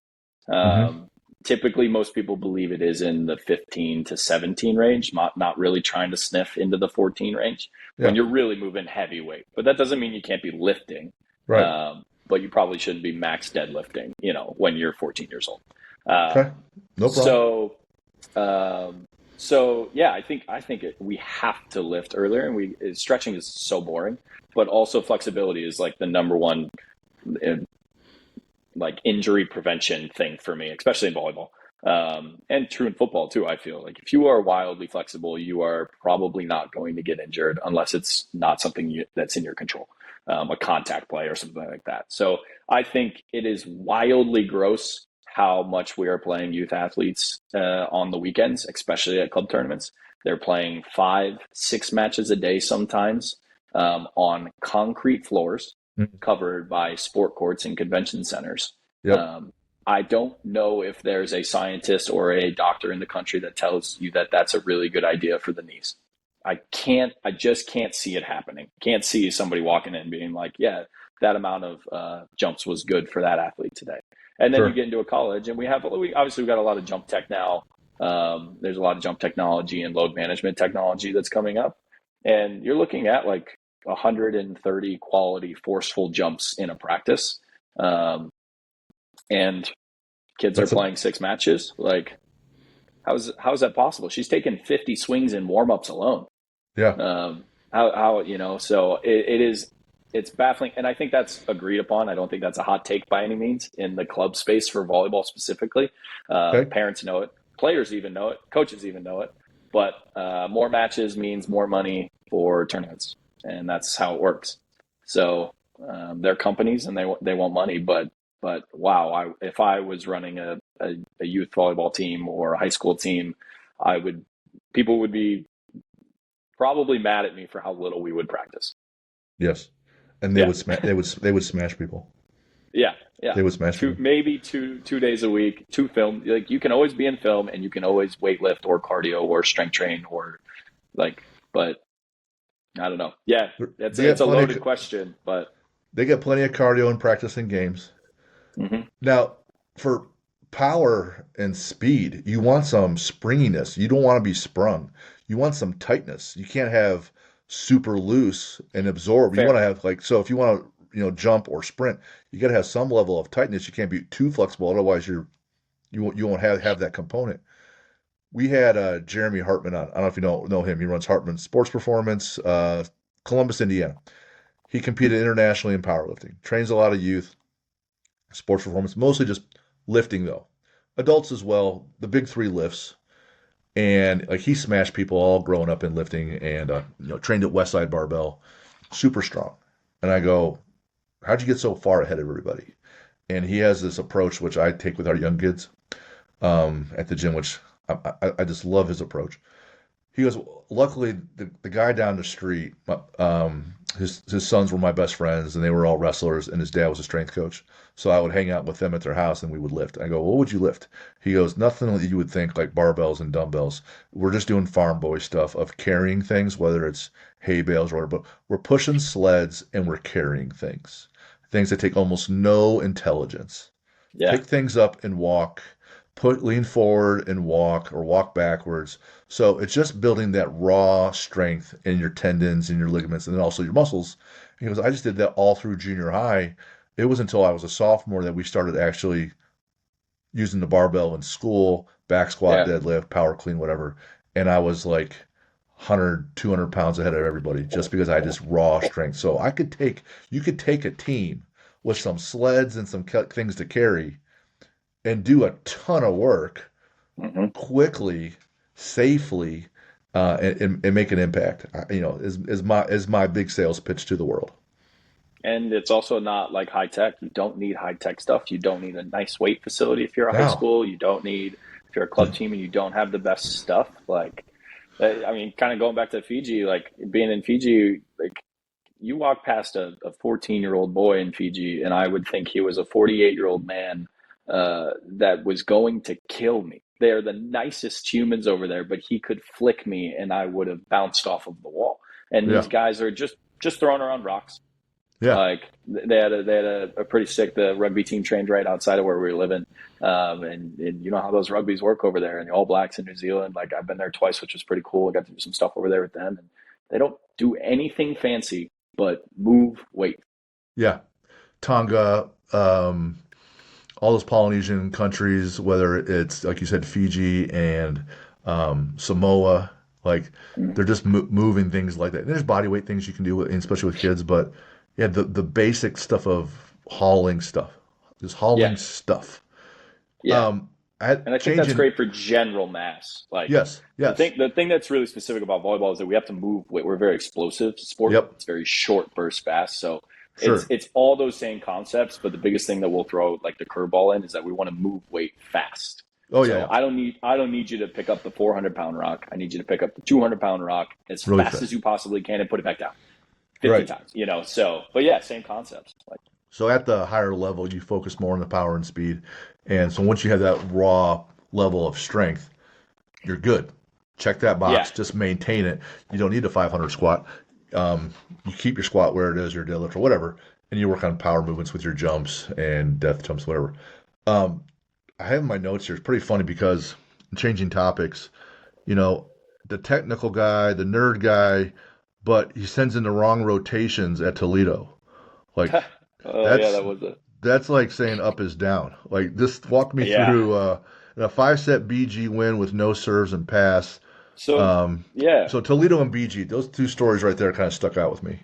Mm-hmm. Um, Typically, most people believe it is in the 15 to 17 range, not really trying to sniff into the 14 range when Yeah. you're really moving heavyweight. But that doesn't mean you can't be lifting. Right. But you probably shouldn't be max deadlifting, when you're 14 years old. Okay. No problem. So, um, so yeah, we have to lift earlier, and stretching is so boring, but also flexibility is like the number one like injury prevention thing for me, especially in volleyball. And true in football too. I feel like if you are wildly flexible, you are probably not going to get injured unless it's not something that's in your control, a contact play or something like that. So I think it is wildly gross how much we are playing youth athletes on the weekends, especially at club tournaments. They're playing 5-6 matches a day sometimes on concrete floors Mhm. covered by sport courts and convention centers. Yep. Um, I don't know if there's a scientist or a doctor in the country that tells you that that's a really good idea for the knees. I just can't see it happening. Can't see somebody walking in and being like, yeah, that amount of jumps was good for that athlete today. And then you Sure. get into a college, and we obviously we've got a lot of jump tech now. There's a lot of jump technology and load management technology that's coming up, and you're looking at like 130 quality forceful jumps in a practice, and kids are That's playing 6 matches. Like, how's that possible? She's taken 50 swings in warm-ups alone. yeah. So it's baffling, and I think that's agreed upon. I don't think that's a hot take by any means in the club space for volleyball specifically. Okay. Parents know it, players even know it, coaches even know it, but more matches means more money for tournaments, and that's how it works. So they're companies, and they want money, but wow, if I was running a youth volleyball team or a high school team, people would be probably mad at me for how little we would practice. Yes. And they Yeah, would they would smash people. yeah, yeah. They would smash Two people. maybe two days a week, two film. Like you can always be in film, and you can always weight lift or cardio or strength train or like. But I don't know. Yeah, They it's get a plenty loaded of question, but they get plenty of cardio and practice in games. mhm. Now, for power and speed, you want some springiness. You don't want to be sprung. You want some tightness. You can't have super loose and absorb. You want Fair. to have like so if you want to, jump or sprint, you got to have some level of tightness. You can't be too flexible, otherwise you won't have that component. We had Jeremy Hartman on. I don't know if you know him. He runs Hartman Sports Performance, Columbus, Indiana. He competed internationally in powerlifting. Trains a lot of youth, sports performance, mostly just lifting though. Adults as well. The big three lifts, and like he smashed people all growing up in lifting, and trained at Westside Barbell, super strong. And I go, how'd you get so far ahead of everybody? And he has this approach which I take with our young kids at the gym, which I just love his approach. He goes, luckily, the guy down the street, his sons were my best friends, and they were all wrestlers, and his dad was a strength coach. So I would hang out with them at their house, and we would lift. I go, what would you lift? He goes, nothing that you would think like barbells and dumbbells. We're just doing farm boy stuff of carrying things, whether it's hay bales or whatever, but we're pushing sleds and we're carrying things that take almost no intelligence. Yeah, Pick things up and walk, lean forward and walk or walk backwards. So it's just building that raw strength in your tendons and your ligaments and then also your muscles. And he goes, I just did that all through junior high. It was until I was a sophomore that we started actually using the barbell in school, back squat, yeah. deadlift, power clean, whatever. And I was like 100, 200 pounds ahead of everybody just because I had this raw strength. So you could take a team with some sleds and some things to carry and do a ton of work Hmm. quickly, safely, and make an impact. Is my big sales pitch to the world. And it's also not like high tech. You don't need high tech stuff. You don't need a nice weight facility if you're a high Now, school. You don't need if you're a club team and you don't have the best stuff. Like, I mean, kind of going back to Fiji, like being in Fiji, like you walk past a 14-year-old boy in Fiji, and I would think he was a 48-year-old man that was going to kill me. They're the nicest humans over there, but he could flick me, and I would have bounced off of the wall. And these yeah, guys are just throwing around rocks. Yeah. Like they had a pretty sick the rugby team trained right outside of where we were living, and you know how those rugbies work over there and the All Blacks in New Zealand. Like I've been there twice, which was pretty cool. I got to do some stuff over there with them, and they don't do anything fancy but move weight. Yeah. Tonga, all those Polynesian countries, whether it's like you said, Fiji and Samoa, like Mhm. they're just moving things like that. And there's body weight things you can do, especially with kids, but yeah, the basic stuff of hauling stuff, just Yeah, hauling stuff. yeah. Um, I had And I think that's changing. great for general mass. Like Yes, yes, the thing that's really specific about volleyball is that we have to move. We're a very explosive sport. yep, It's very short burst fast. So sure. it's all those same concepts, but the biggest thing that we'll throw like the curveball in is that we want to move weight fast. Oh yeah, So yeah, I don't need you to pick up the 400-pound rock. I need you to pick up the 200-pound rock as really fast as fast. you possibly can and put it back down 50 Right. times. So but yeah, same concepts. Like So at the higher level, you focus more on the power and speed, and so once you have that raw level of strength, you're good. Check that yeah, box. Just maintain it. You don't need a 500 squat. You keep your squat where it is, your deadlift or whatever, and you work on power movements with your jumps and death jumps, whatever. Um, I have in my notes here. It's pretty funny because changing topics, you know, the technical guy, the nerd guy, but he sends in the wrong rotations at Toledo. Like oh yeah, that's that was a that's like saying up is down. Like just walk me yeah. through a 5 set BG win with no serves and pass. So Um, yeah, so Toledo and BG, those two stories right there kind of stuck out with me.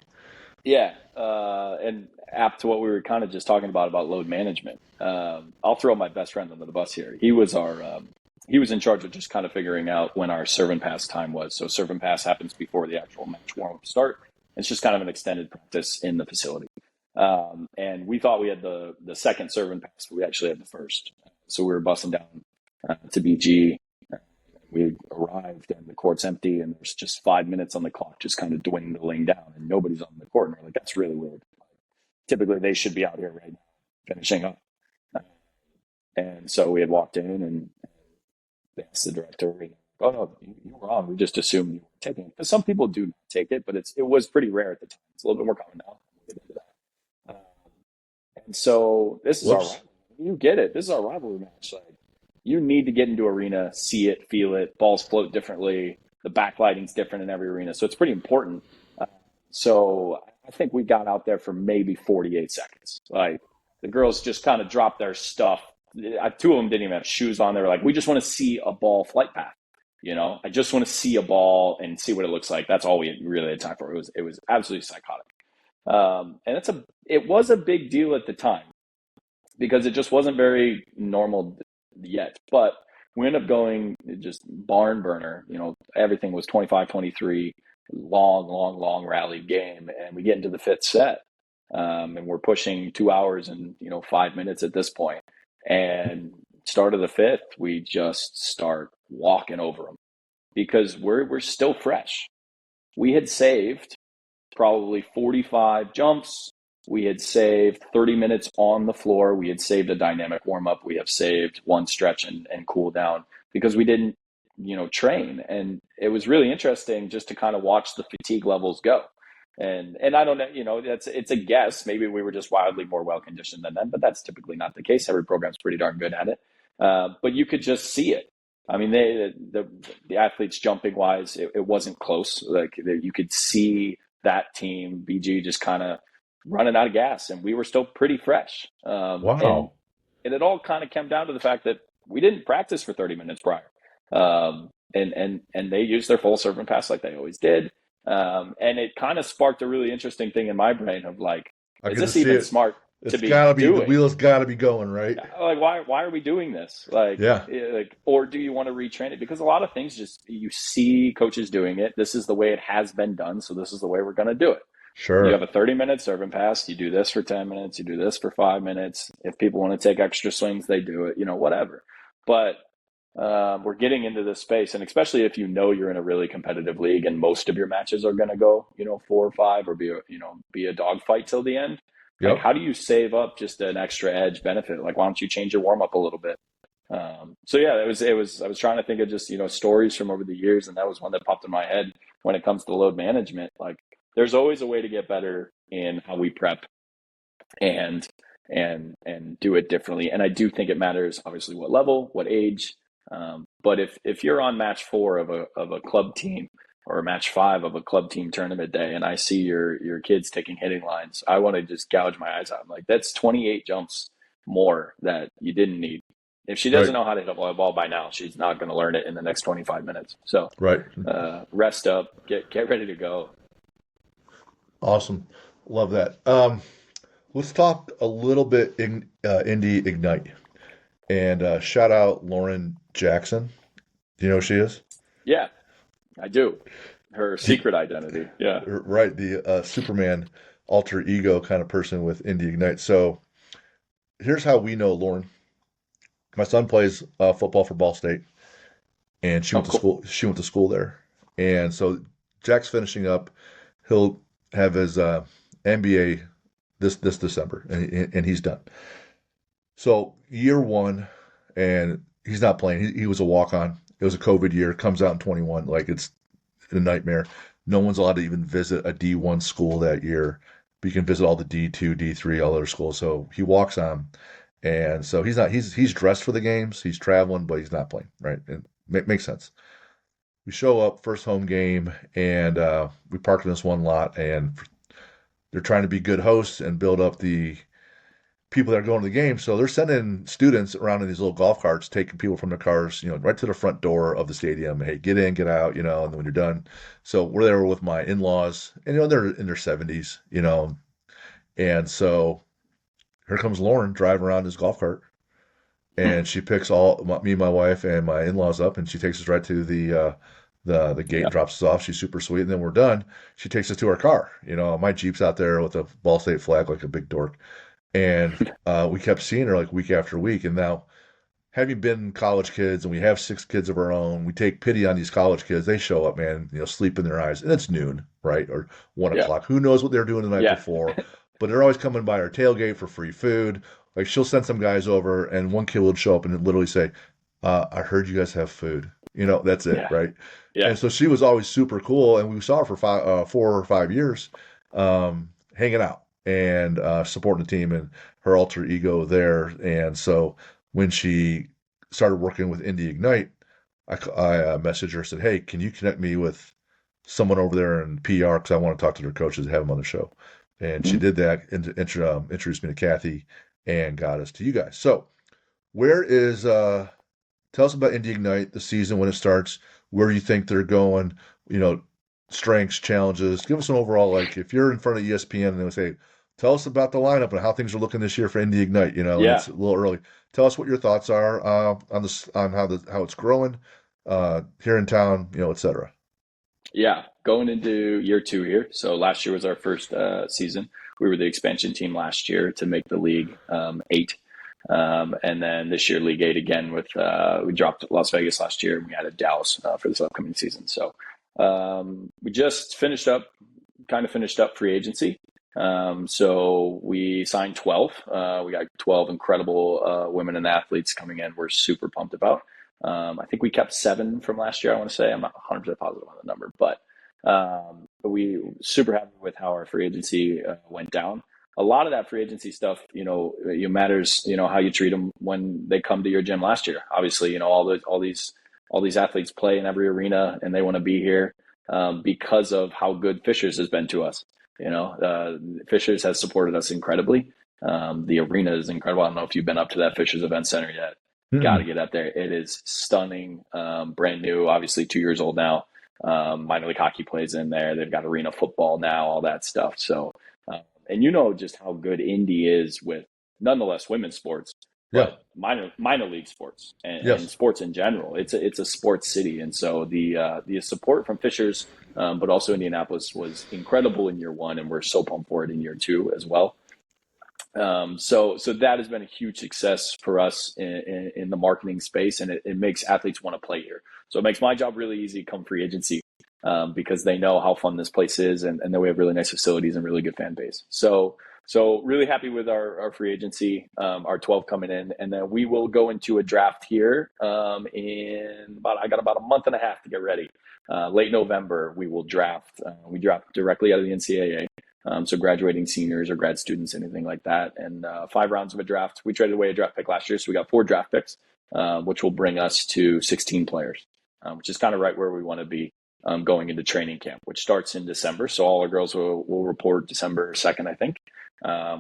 yeah, and apt to what we were kind of just talking about load management. I'll throw my best friend under the bus here. He was in charge of just kind of figuring out when our serve and pass time was. So serve and pass happens before the actual match warm up start. It's just kind of an extended practice in the facility. And we thought we had the second serve and pass, but we actually had the first. So we were busting down to BG. We arrived and the court's empty and there's just 5 minutes on the clock, just kind of dwindling down, and nobody's on the court. And we're like, that's really weird. Typically, they should be out here right now, finishing up. And so we had walked in and they asked the director, "Oh no, you were on. We just assumed you were taking it." Because some people do not take it, but it was pretty rare at the time. It's a little bit more common now. We'll get into that. And so this is our Whoops. rivalry. You get it. This is our rivalry match. Like you need to get into arena, see it, feel it. Balls float differently. The backlighting's different in every arena, so it's pretty important. Uh, so I think we got out there for maybe 48 seconds. Like the girls just kind of dropped their stuff. Two of them didn't even have shoes on. They were like, "We just want to see a ball flight path. I just want to see a ball and see what it looks like." That's all we really had time for. It was absolutely psychotic. And it was a big deal at the time because it just wasn't very normal yet. But we ended up going just barn burner. Everything was 25-23, long, long, long rally game. And we get into the fifth set. And we're pushing 2 hours and 5 minutes at this point. And start of the fifth, we just start walking over them because we're still fresh. We had saved probably 45 jumps. We had saved 30 minutes on the floor. We had saved a dynamic warm up. We have saved one stretch and cool down because we didn't, train. And it was really interesting just to kind of watch the fatigue levels go. And I don't know, it's a guess. Maybe we were just wildly more well conditioned than them, but that's typically not the case. Every program's pretty darn good at it. But you could just see it. I mean, the athletes jumping wise, it wasn't close. Like you could see that team, BG, just kind of running out of gas, and we were still pretty fresh. And Wow. it all kind of came down to the fact that we didn't practice for 30 minutes prior, and they used their full serve and pass like they always did. And it kind of sparked a really interesting thing in my brain of like, I is get to this see even it. smart to It's be gotta be the doing? wheels gotta be going, right? Like why are we doing this Yeah, or do you want to retrain it? Because a lot of things just you see coaches doing it. This is the way it has been done, so this is the way we're going to do it. You have sure. a 30-minute serve and pass, you do this for 10 minutes, you do this for 5 minutes. If people want to take extra swings, they do it, whatever. But we're getting into this space, and especially if you're in a really competitive league and most of your matches are going to go 4 or 5 or be a dogfight till the end. Like, Yep. how do you save up just an extra edge benefit? Like, why don't you change your warm up a little bit? So yeah, it was. I was trying to think of just stories from over the years, and that was one that popped in my head when it comes to load management. Like, there's always a way to get better in how we prep and do it differently. And I do think it matters, obviously, what level, what age. But if you're on match 4 of a club team or match 5 of a club team tournament day, and I see your kids taking hitting lines, I want to just gouge my eyes out. I'm like, that's 28 jumps more that you didn't need. If she doesn't Right. know how to hit a volleyball by now, she's not going to learn it in the next 25 minutes. So Right. rest up, get ready to go. Awesome. Love that. Let's talk a little bit in Indy Ignite and shout out Lauren Jackson. Do you know who she is? Yeah, I do. Her secret identity. Yeah. Right, the Superman alter ego kind of person with Indy Ignite. So here's how we know Lauren. My son plays football for Ball State, and she Oh, went to cool. school. She went to school there, and so Jack's finishing up. He'll have his MBA this December, and he's done. So year one, and he's not playing. He was a walk on. It was a COVID year. Comes out in 21. Like it's a nightmare. No one's allowed to even visit a D1 school that year. But you can visit all the D2, D3, all other schools. So he walks on, and so he's not. He's dressed for the games. He's traveling, but he's not playing. Right, and makes sense. We show up first home game, and we park in this one lot, and they're trying to be good hosts and build up the people that are going to the game. So they're sending students around in these little golf carts, taking people from their cars, right to the front door of the stadium. Hey, get in, get out, and then when you're done. So we're there with my in-laws, and they're in their 70s, and so here comes Lauren driving around this golf cart, and she picks me, my wife, and my in-laws up, and she takes us right to the gate Yeah. and drops us off. She's super sweet, and then we're done. She takes us to our car. My Jeep's out there with a Ball State flag, like a big dork. And we kept seeing her like week after week. And now, having been college kids, and we have 6 kids of our own, we take pity on these college kids. They show up, man, sleep in their eyes, and it's noon, right, or 1 Yeah. o'clock. Who knows what they're doing the night Yeah. before? But they're always coming by our tailgate for free food. Like she'll send some guys over, and one kid would show up and literally say, "I heard you guys have food." That's it, Yeah. right? Yeah. And so she was always super cool, and we saw her for 4 or 5 years, hanging out and supporting the team and her alter ego there. And so when she started working with Indy Ignite, I messaged her, said, "Hey, can you connect me with someone over there in PR because I want to talk to their coaches and have them on the show." And she Mhm. did that, and introduced me to Kathy and got us to you guys. So where is tell us about Indy Ignite, the season when it starts, where you think they're going, you know, strengths, challenges. Give us an overall, like if you're in front of ESPN and they say, tell us about the lineup and how things are looking this year for Indy Ignite, and Yeah. it's a little early. Tell us what your thoughts are on how it's growing here in town, et cetera. Yeah. Going into year 2 here. So last year was our first season. We were the expansion team last year to make the league 8. And then this year, League 8 again with we dropped Las Vegas last year and we added Dallas for this upcoming season. So we just kind of finished up free agency. So we signed 12. We got 12 incredible women and athletes coming in. We're super pumped about. I think we kept 7 from last year, I want to say. I'm not 100% positive on the number, but we super happy with how our free agency went down. A lot of that free agency stuff, it matters, how you treat them when they come to your gym last year. Obviously, all these athletes play in every arena and they want to be here because of how good Fishers has been to us. Fishers has supported us incredibly. The arena is incredible. I don't know if you've been up to that Fishers Event Center yet. Got to Mm-mm. get up there. It is stunning, brand new, obviously 2 years old now. Minor league hockey plays in there. They've got arena football now, all that stuff. So, and just how good Indy is with nonetheless women's sports, Yeah. but minor league sports and Yes. sports in general. It's a sports city, and so the support from Fishers, but also Indianapolis was incredible in year 1, and we're so pumped for it in year 2 as well. So that has been a huge success for us in the marketing space, and it makes athletes want to play here. So it makes my job really easy come free agency because they know how fun this place is and that we have really nice facilities and really good fan base. So So really happy with our free agency, our 12 coming in, and then we will go into a draft here I got about a month and a half to get ready. Late November, we will draft. We draft directly out of the NCAA. So graduating seniors or grad students, anything like that, and 5 rounds of a draft. We traded away a draft pick last year, so we got 4 draft picks, which will bring us to 16 players, which is kind of right where we want to be going into training camp, which starts in December. So all our girls will report December 2nd, I think.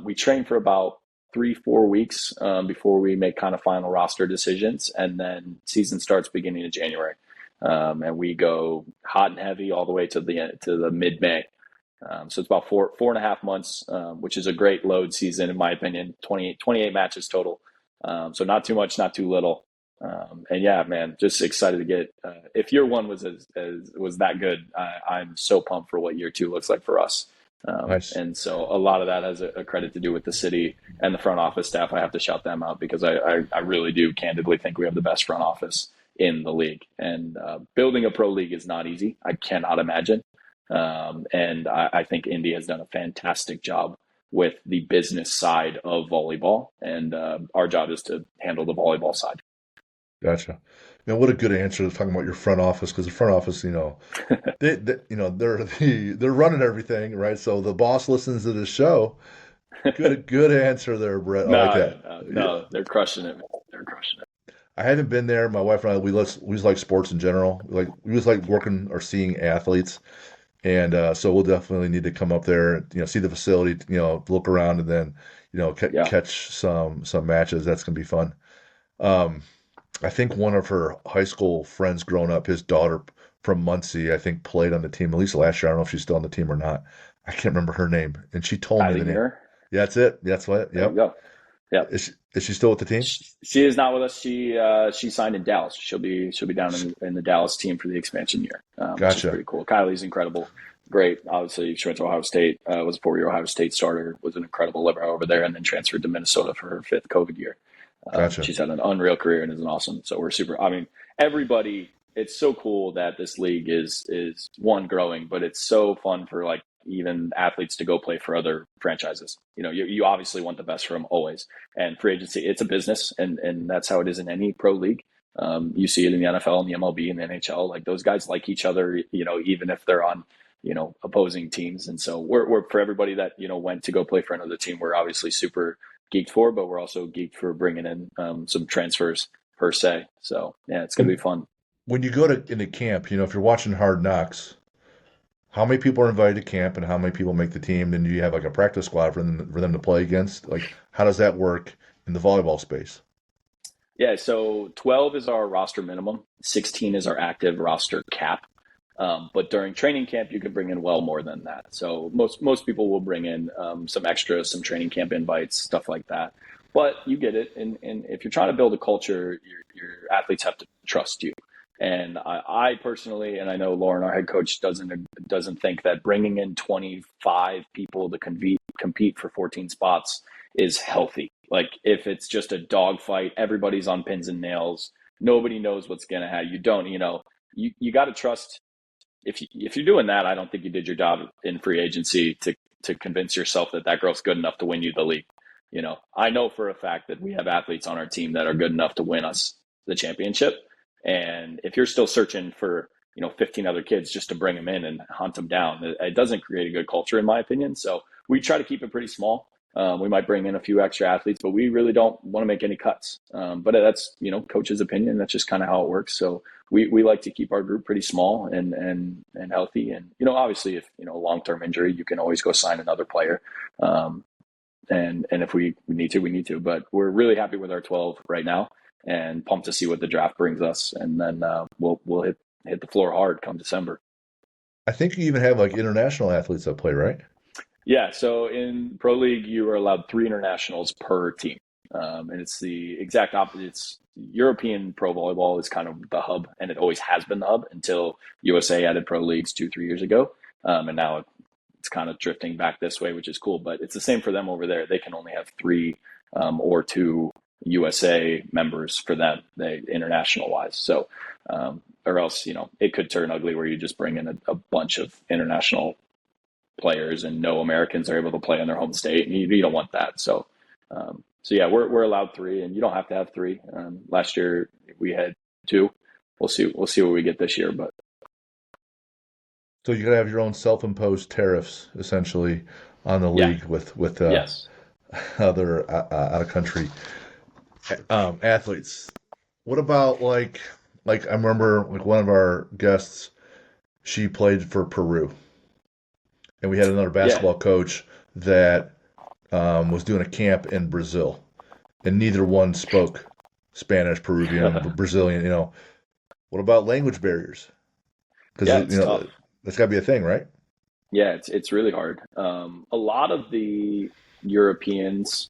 We train for about 3-4 weeks before we make kind of final roster decisions, and then season starts beginning of January, and we go hot and heavy all the way to the mid-May. So it's about 4.5 months, which is a great load season in my opinion. 28 matches total, so not too much, not too little. And yeah, man, just excited to get. If year one was that good, I'm so pumped for what year 2 looks like for us. Nice. And so a lot of that has a credit to do with the city and the front office staff. I have to shout them out because I really do candidly think we have the best front office in the league. And building a pro league is not easy. I cannot imagine. And I think Indy has done a fantastic job with the business side of volleyball. And our job is to handle the volleyball side. Gotcha. What a good answer to talking about your front office, because the front office, they're running everything, right? So the boss listens to the show. Good answer there, Brett. I like that. No, they're crushing it. Man. They're crushing it. I haven't been there. My wife and I, we just like sports in general. We just like working or seeing athletes, and so we'll definitely need to come up there, see the facility, look around, and then, catch some matches. That's gonna be fun. I think one of her high school friends growing up, his daughter from Muncie, I think played on the team at least last year. I don't know if she's still on the team or not. I can't remember her name, and she told me the name. Yeah, that's it. That's what. There Yep. you go. Yep. Is she still with the team? She is not with us. She signed in Dallas. She'll be down in the Dallas team for the expansion year, which is pretty cool. Kylie's incredible, great. Obviously, she went to Ohio State. Was a 4-year Ohio State starter. Was an incredible libero over there, and then transferred to Minnesota for her 5th COVID year. Gotcha. She's had an unreal career and is an awesome. So we're super. I mean, everybody. It's so cool that this league is one growing, but it's so fun for like even athletes to go play for other franchises. You obviously want the best for them always. And free agency, it's a business, and that's how it is in any pro league. You see it in the NFL and the MLB and the NHL. Like those guys like each other, even if they're on, opposing teams. And so we're for everybody that went to go play for another team. We're obviously super geeked for, but we're also geeked for bringing in some transfers per se. So yeah, it's gonna be fun. When you go into camp, if you're watching Hard Knocks, how many people are invited to camp and how many people make the team? And do you have like a practice squad for them to play against? Like, how does that work in the volleyball space? Yeah, so 12 is our roster minimum. 16 is our active roster cap. But during training camp, you can bring in well more than that. So most people will bring in some extras, some training camp invites, stuff like that. But you get it. And if you're trying to build a culture, your athletes have to trust you. And I personally, and I know Lauren, our head coach, doesn't think that bringing in 25 people to compete for 14 spots is healthy. Like if it's just a dogfight, everybody's on pins and nails, nobody knows what's going to happen. You don't, you got to trust. If you're doing that, I don't think you did your job in free agency to convince yourself that girl's good enough to win you the league. I know for a fact that we have athletes on our team that are good enough to win us the championship. And if you're still searching for, 15 other kids just to bring them in and hunt them down, it doesn't create a good culture, in my opinion. So we try to keep it pretty small. We might bring in a few extra athletes, but we really don't want to make any cuts. But that's, coach's opinion. That's just kind of how it works. So we like to keep our group pretty small and healthy. And, obviously if, a long-term injury, you can always go sign another player. And if we need to, we need to, but we're really happy with our 12 right now and pumped to see what the draft brings us. And then we'll hit the floor hard come December. I think you even have like international athletes that play, right? Yeah. So in Pro League, you are allowed 3 internationals per team. And it's the exact opposite. It's European pro volleyball is kind of the hub, and it always has been the hub until USA added pro leagues 2-3 years ago. And now it's kind of drifting back this way, which is cool, but it's the same for them over there. They can only have 3 or 2 USA members for them, international wise. So, or else, it could turn ugly where you just bring in a bunch of international players, and no Americans are able to play in their home state, and you don't want that. So yeah, we're allowed three, and you don't have to have three. Last year we had two. We'll see what we get this year, but So you gotta have your own self-imposed tariffs essentially on the yeah, league with yes, other out of country athletes. What about like I remember like one of our guests, she played for Peru, and we had another yeah. basketball coach that was doing a camp in Brazil, and neither one spoke Spanish, Peruvian, Brazilian. What about language barriers? Because Yeah, it's tough. that's got to be a thing, right? Yeah, it's really hard. A lot of the Europeans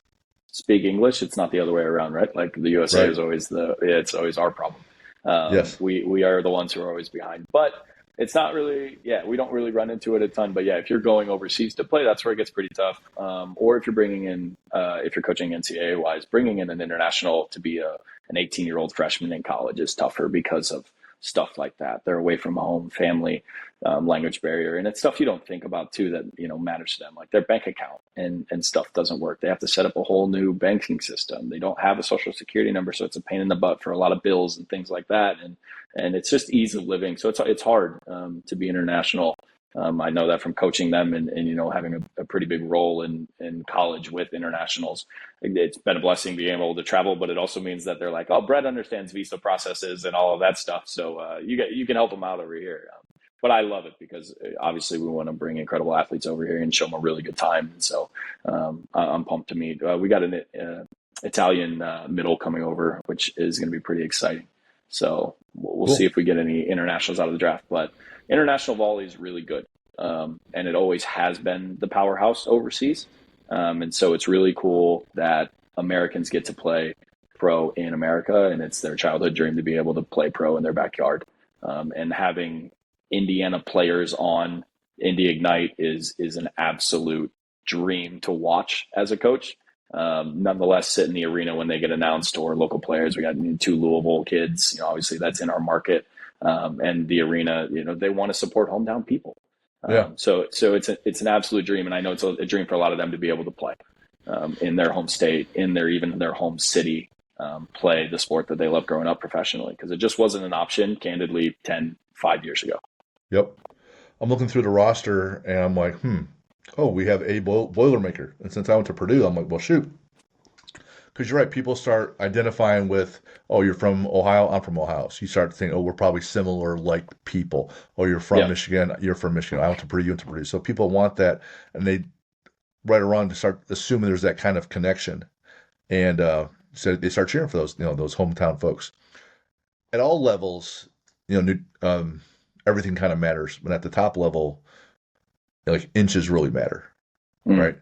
speak English. It's not the other way around, right? Like the USA Right. is always it's always our problem. Yes. We are the ones who are always behind, but it's not really. Yeah, we don't really run into it a ton. But yeah, if you're going overseas to play, that's where it gets pretty tough. Or if you're bringing in, if you're coaching NCAA wise, bringing in an international to be an 18-year-old freshman in college is tougher because of stuff like that. They're away from home, family, language barrier, and it's stuff you don't think about too that matters to them, like their bank account and stuff doesn't work. They have to set up a whole new banking system. They don't have a social security number, so it's a pain in the butt for a lot of bills and things like that. And it's just ease of living, so it's hard to be international. I know that from coaching them and having a pretty big role in college with internationals. It's been a blessing being able to travel, but it also means that they're like, oh, Brett understands visa processes and all of that stuff, so you can help them out over here. But I love it because obviously we want to bring incredible athletes over here and show them a really good time. And so I'm pumped to meet. We got an Italian middle coming over, which is going to be pretty exciting. So we'll see Cool. if we get any internationals out of the draft. But international volley is really good, and it always has been the powerhouse overseas. And so it's really cool that Americans get to play pro in America, and it's their childhood dream to be able to play pro in their backyard. And having Indiana players on Indy Ignite is an absolute dream to watch as a coach. Nonetheless, sit in the arena when they get announced, or local players. We got two Louisville kids. Obviously that's in our market, and the arena. They want to support hometown people. Yeah. So it's an absolute dream, and I know it's a dream for a lot of them to be able to play in their home state, even their home city, play the sport that they love growing up professionally, because it just wasn't an option, candidly, 5 years ago. Yep. I'm looking through the roster and I'm like, oh, we have a Boilermaker. And since I went to Purdue, I'm like, well, shoot. Because you're right, people start identifying with, oh, you're from Ohio, I'm from Ohio. So you start thinking, oh, we're probably similar like people. Oh, you're from Yeah, Michigan, you're from Michigan. I went to Purdue, you went to Purdue. So people want that, and they right or wrong to start assuming there's that kind of connection, and so they start cheering for those hometown folks at all levels. Everything kind of matters, but at the top level, like inches really matter, mm, right?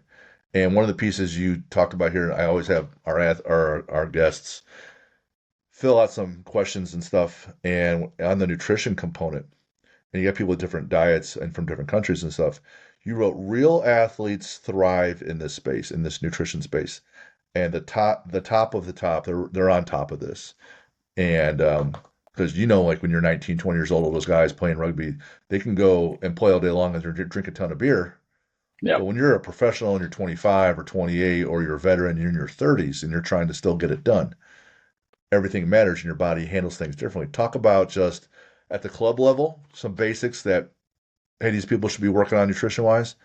And one of the pieces you talked about here, I always have our guests fill out some questions and stuff, and on the nutrition component, and you got people with different diets and from different countries and stuff. You wrote real athletes thrive in this space, in this nutrition space, and the top of the top, they're on top of this. And because like when you're 19, 20 years old, all those guys playing rugby, they can go and play all day long and drink a ton of beer. yeah, But when you're a professional and you're 25 or 28, or you're a veteran and you're in your 30s and you're trying to still get it done, everything matters and your body handles things differently. Talk about just at the club level, some basics that, hey, these people should be working on nutrition wise,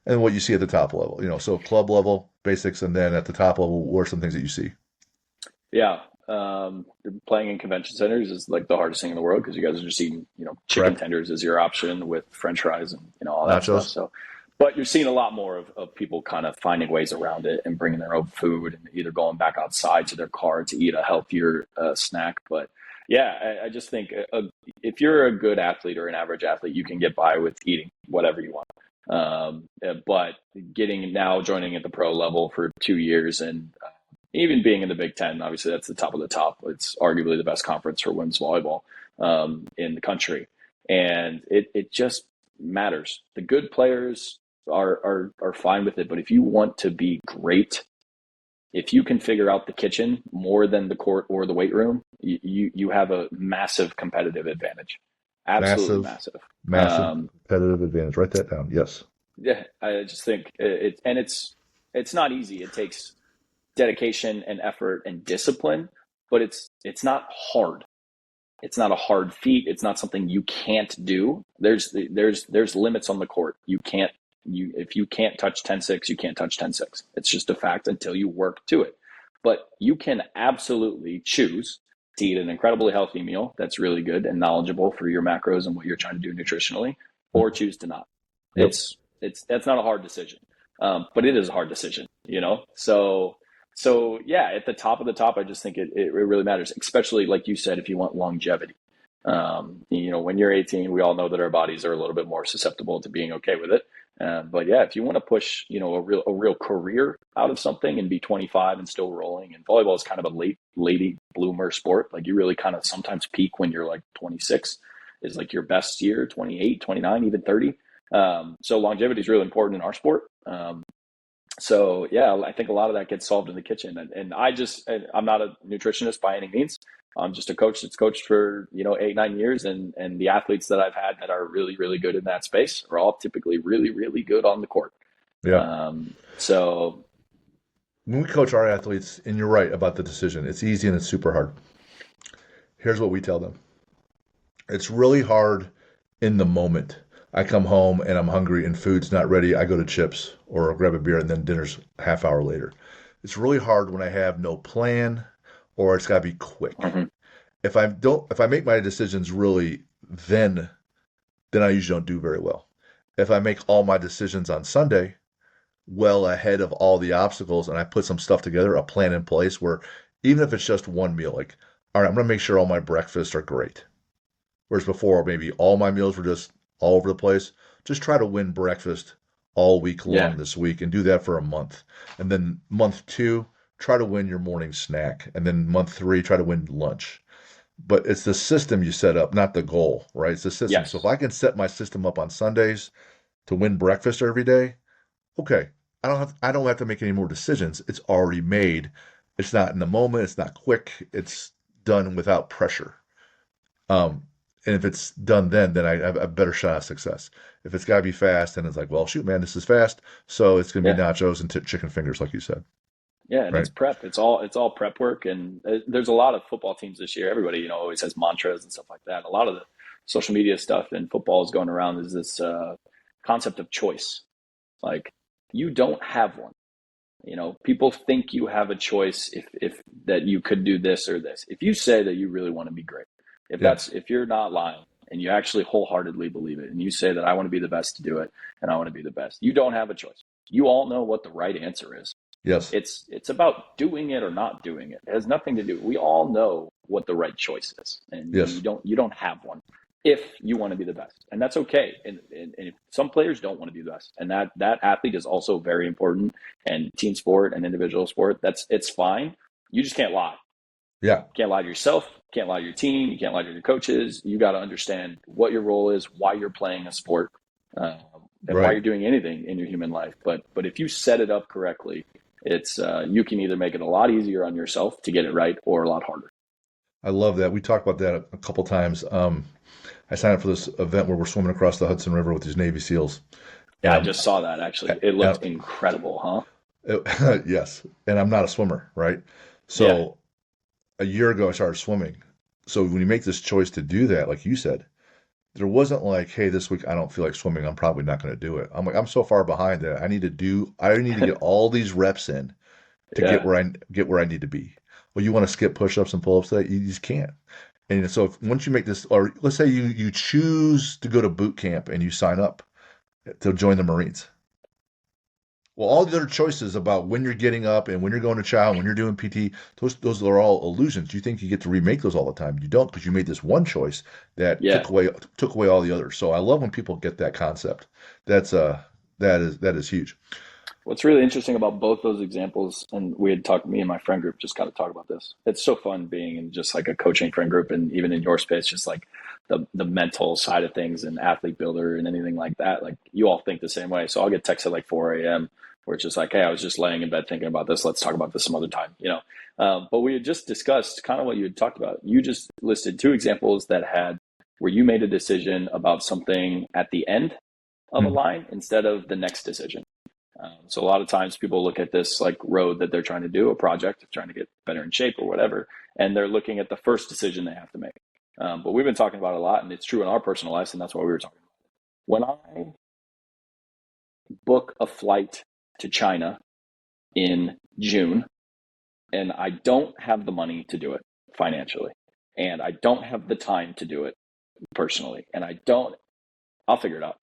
and what you see at the top level. So club level basics, and then at the top level, what are some things that you see? yeah. Playing in convention centers is like the hardest thing in the world, because you guys are just eating, chicken Correct? tenders as your option with French fries and all that stuff. Nachos? So, but you're seeing a lot more of people kind of finding ways around it and bringing their own food, and either going back outside to their car to eat a healthier snack. But yeah, I just think if you're a good athlete or an average athlete, you can get by with eating whatever you want. But joining at the pro level for 2 years, and even being in the Big Ten, obviously that's the top of the top. It's arguably the best conference for women's volleyball in the country, and it just matters. The good players are fine with it, but if you want to be great, if you can figure out the kitchen more than the court or the weight room, you have a massive competitive advantage. Absolutely Massive, massive. massive competitive advantage. Write that down. Yes. Yeah, I just think it's not easy. It takes dedication and effort and discipline, but it's not hard. It's not a hard feat. It's not something you can't do. There's limits on the court. You if you can't touch 10-6, you can't touch 10-6. It's just a fact until you work to it. But you can absolutely choose to eat an incredibly healthy meal that's really good and knowledgeable for your macros and what you're trying to do nutritionally, or choose to not. Yep. It's that's not a hard decision, but it is a hard decision, you know. So yeah, at the top of the top, I just think it really matters, especially like you said, if you want longevity. You know, when you're 18, we all know that our bodies are a little bit more susceptible to being okay with it. But yeah, if you want to push, you know, a real career out of something and be 25 and still rolling, and volleyball is kind of a late bloomer sport. Like you really kind of sometimes peak when you're like 26 is like your best year, 28, 29, even 30. So longevity is really important in our sport. So yeah, I think a lot of that gets solved in the kitchen. And I'm not a nutritionist by any means. I'm just a coach that's coached for, you know, 8, 9 years. And the athletes that I've had that are really, really good in that space are all typically really, really good on the court. Yeah. So When we coach our athletes, and you're right about the decision, it's easy and it's super hard. Here's what we tell them. It's really hard in the moment. I come home and I'm hungry and food's not ready. I go to chips or grab a beer and then dinner's a half hour later. It's really hard when I have no plan or it's got to be quick. mhm. If I make my decisions really then I usually don't do very well. If I make all my decisions on Sunday well ahead of all the obstacles and I put some stuff together, a plan in place where even if it's just one meal, like, all right, I'm going to make sure all my breakfasts are great. Whereas before, maybe all my meals were just all over the place. Just try to win breakfast all week Yeah, long this week and do that for a month. And then month two, try to win your morning snack. And then month three, try to win lunch. But it's the system you set up, not the goal, right? It's the system. So if yes, I can set my system up on Sundays to win breakfast every day, okay. I don't have to make any more decisions. It's already made. It's not in the moment, it's not quick, it's done without pressure. Um, and if it's done then I have a better shot of success. If it's got to be fast, then it's like, well, shoot, man, this is fast, so it's going to be yeah. nachos and chicken fingers, like you said, Yeah, and right? it's prep. It's all prep work, and there's a lot of football teams this year. Everybody, you know, always has mantras and stuff like that. A lot of the social media stuff in football is going around is this concept of choice. Like you don't have one. You know, people think you have a choice if that you could do this or this. If you say that you really want to be great, Yeah. if you're not lying and you actually wholeheartedly believe it, and you say that I want to be the best to do it, and I want to be the best, you don't have a choice. You all know what the right answer is. Yes. It's about doing it or not doing it. It has nothing to do. We all know what the right choice is, and Yes. you don't have one if you want to be the best, and that's okay. And if some players don't want to be the best, and that athlete is also very important. And team sport and individual sport, it's fine. You just can't lie. Yeah. You can't lie to yourself. You can't lie to your team. You can't lie to your coaches. You got to understand what your role is, why you're playing a sport, uh, and why Right. you're doing anything in your human life. But if you set it up correctly, it's you can either make it a lot easier on yourself to get it right or a lot harder. I love that. We talked about that a couple times. I signed up for this event where we're swimming across the Hudson River with these Navy SEALs. Yeah, I Um, just saw that actually. It uh, looked incredible, huh? yes, and I'm not a swimmer, right? Yeah, So a year ago I started swimming. So when you make this choice to do that, like you said, there wasn't like, hey, this week I don't feel like swimming. I'm probably not going to do it. I'm like, I'm so far behind that I need to get all these reps in to yeah, get where I need to be. Well, you want to skip push-ups and pull-ups today, you just can't. And so once you make this, or let's say you choose to go to boot camp and you sign up to join the Marines. Well, all the other choices about when you're getting up and when you're going to chow and when you're doing PT, those are all illusions. You think you get to remake those all the time. You don't because you made this one choice that yeah. took away all the others. So I love when people get that concept. That's that is huge. What's really interesting about both those examples, and we had talked, me and my friend group just kind of talk about this. It's so fun being in just like a coaching friend group, and even in your space, just like the mental side of things and athlete builder and anything like that. Like you all think the same way. So I'll get texted at like 4 a.m. where it's just like, hey, I was just laying in bed thinking about this. Let's talk about this some other time, you know. But we had just discussed kind of what you had talked about. You just listed two examples that had where you made a decision about something at the end of a line instead of the next decision. So a lot of times people look at this like road that they're trying to do, a project, trying to get better in shape or whatever, and they're looking at the first decision they have to make. But we've been talking about it a lot, and it's true in our personal lives, and that's why we were talking about it. When I book a flight to China in June, and I don't have the money to do it financially, and I don't have the time to do it personally, and I'll figure it out.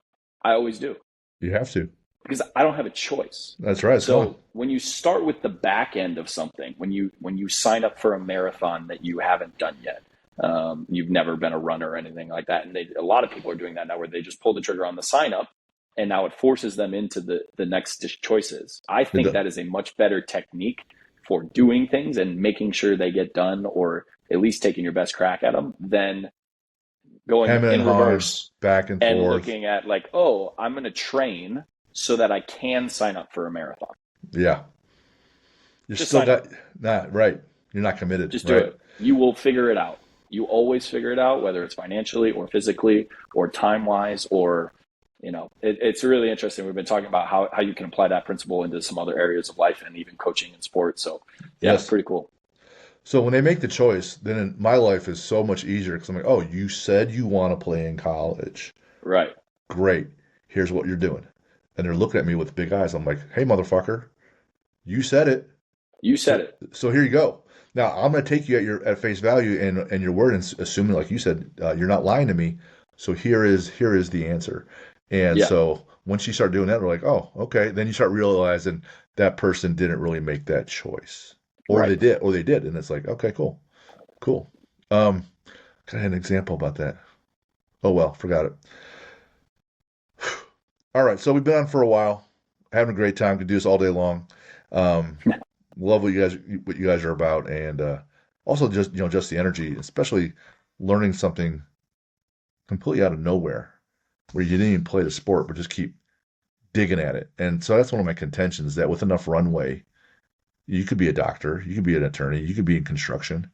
I always do. You have to. Because I don't have a choice. That's right. So when you start with the back end of something, when you sign up for a marathon that you haven't done yet, you've never been a runner or anything like that, and a lot of people are doing that now, where they just pull the trigger on the sign up, and now it forces them into the next choices. I think that is a much better technique for doing things and making sure they get done, or at least taking your best crack at them, than going in reverse back and forth, looking at like, oh, I'm going to train so that I can sign up for a marathon. Yeah. You're just still not right. You're not committed. Just do it. You will figure it out. You always figure it out, whether it's financially or physically or time-wise, or, it's really interesting. We've been talking about how you can apply that principle into some other areas of life and even coaching and sports. So yeah, It's pretty cool. So when they make the choice, then my life is so much easier, because I'm like, oh, you said you want to play in college. Right. Great. Here's what you're doing. And they're looking at me with big eyes. I'm like, hey, motherfucker, you said it. You said it. So here you go. Now I'm going to take you at face value and your word, and assuming, like you said, you're not lying to me. So here is the answer. And so once you start doing that, we're like, oh, okay. Then you start realizing that person didn't really make that choice, or they did, and it's like, okay, cool. I had an example about that. Oh well, forgot it. All right, so we've been on for a while, having a great time. Could do this all day long. Love what you guys are about, and also just the energy, especially learning something completely out of nowhere, where you didn't even play the sport, but just keep digging at it. And so that's one of my contentions, that with enough runway, you could be a doctor, you could be an attorney, you could be in construction.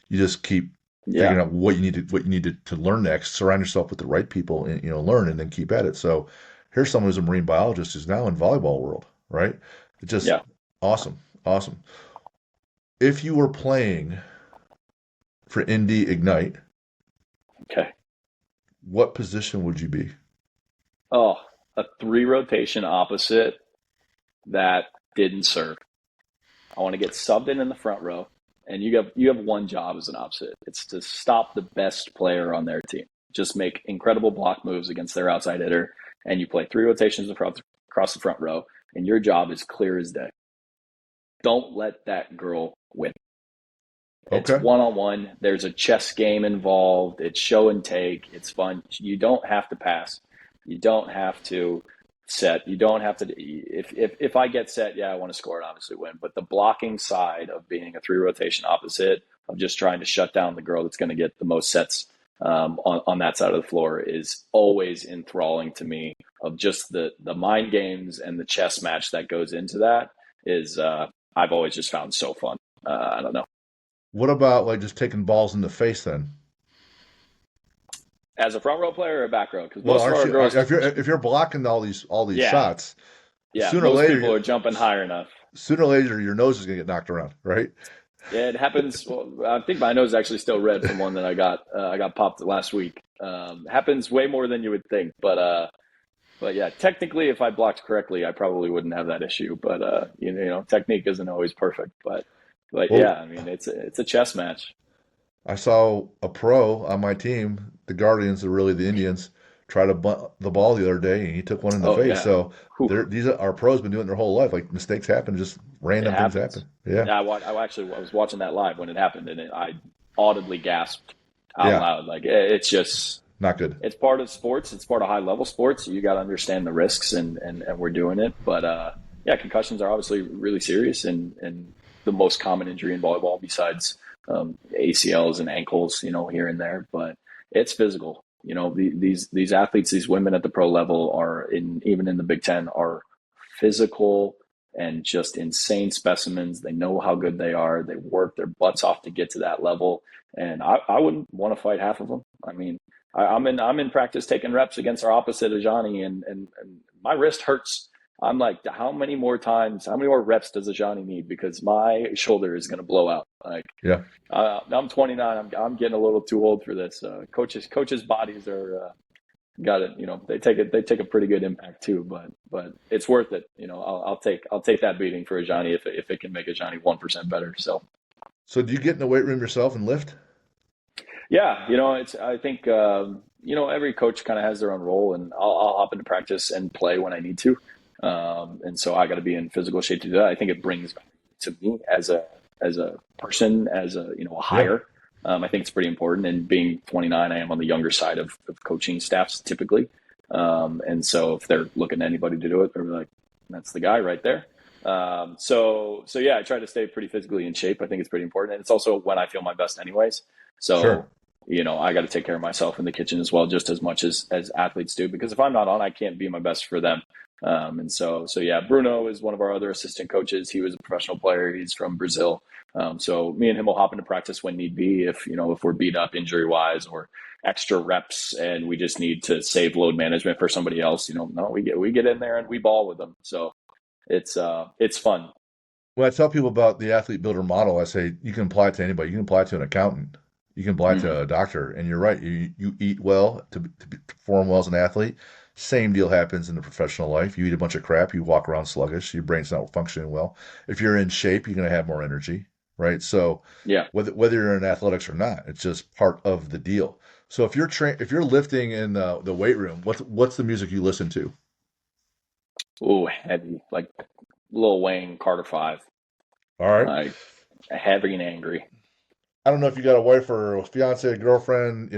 You just keep figuring out what you need to learn next. Surround yourself with the right people, and learn, and then keep at it. So here's someone who's a marine biologist who's now in volleyball world, right? It's just awesome. If you were playing for Indy Ignite, okay, what position would you be? Oh, a 3 rotation opposite that didn't serve. I want to get subbed in the front row, and you have one job as an opposite. It's to stop the best player on their team. Just make incredible block moves against their outside hitter, and you play 3 rotations across the front row, and your job is clear as day. Don't let that girl win. It's one-on-one. There's a chess game involved. It's show and take. It's fun. You don't have to pass. You don't have to set. You don't have to. If I get set, I want to score and obviously win. But the blocking side of being a 3 rotation opposite, of just trying to shut down the girl that's going to get the most sets on that side of the floor, is always enthralling to me. Of just the mind games and the chess match that goes into that is I've always just found so fun. I don't know. What about like just taking balls in the face then? As a front row player or a back row? Because if you're blocking all these shots, sooner or later people are jumping higher enough. Sooner or later, your nose is going to get knocked around, right? Yeah, it happens. Well, I think my nose is actually still red from one that I got popped last week. Happens way more than you would think, but yeah, technically, if I blocked correctly, I probably wouldn't have that issue. But technique isn't always perfect. But I mean, it's a chess match. I saw a pro on my team, the Guardians, are really the Indians, try to bunt the ball the other day, and he took one in the face. Yeah. So our pros been doing it their whole life. Like, mistakes happen, just random things happen. Yeah. I was watching that live when it happened, and I audibly gasped out loud. Like, it's just not good. It's part of sports. It's part of high level sports. You got to understand the risks, and we're doing it. But concussions are obviously really serious, and the most common injury in volleyball, besides ACLs and ankles, here and there, but it's physical. These athletes, these women at the pro level even in the Big Ten, are physical and just insane specimens. They know how good they are. They work their butts off to get to that level. And I wouldn't want to fight half of them. I mean, I'm in practice taking reps against our opposite Ajani, and my wrist hurts. I'm like, how many more reps does Ajani need? Because my shoulder is going to blow out. Like, Yeah. I'm 29. I'm getting a little too old for this. Coaches' bodies are got it. They take a pretty good impact too. But it's worth it. I'll take that beating for Ajani if it can make Ajani 1% better. So. So do you get in the weight room yourself and lift? Yeah, I think every coach kind of has their own role, and I'll hop into practice and play when I need to, and so I got to be in physical shape to do that. I think it brings value to me as a person, as a Yeah. hire. I think it's pretty important. And being 29, I am on the younger side of coaching staffs typically, and so if they're looking at anybody to do it, they're like, that's the guy right there. So yeah, I try to stay pretty physically in shape. I think it's pretty important, and it's also when I feel my best, anyways. So, Sure. I got to take care of myself in the kitchen as well, just as much as athletes do, because if I'm not on, I can't be my best for them. And so yeah, Bruno is one of our other assistant coaches. He was a professional player. He's from Brazil. So me and him will hop into practice when need be, if we're beat up injury wise or extra reps and we just need to save load management for somebody else. No, we get in there and we ball with them. So it's fun. When I tell people about the athlete builder model, I say you can apply it to anybody. You can apply it to an accountant. You can apply it Mhm. to a doctor. And you're right. You eat well to perform well as an athlete. Same deal happens in the professional life. You eat a bunch of crap, you walk around sluggish, your brain's not functioning well. If you're in shape, you're going to have more energy, right? So Yeah. whether you're in athletics or not, it's just part of the deal. So if you're lifting in the weight room, what's the music you listen to? Ooh, heavy, like Lil Wayne, Carter Five, All right. like heavy and angry. I don't know if you got a wife or a fiance, a girlfriend,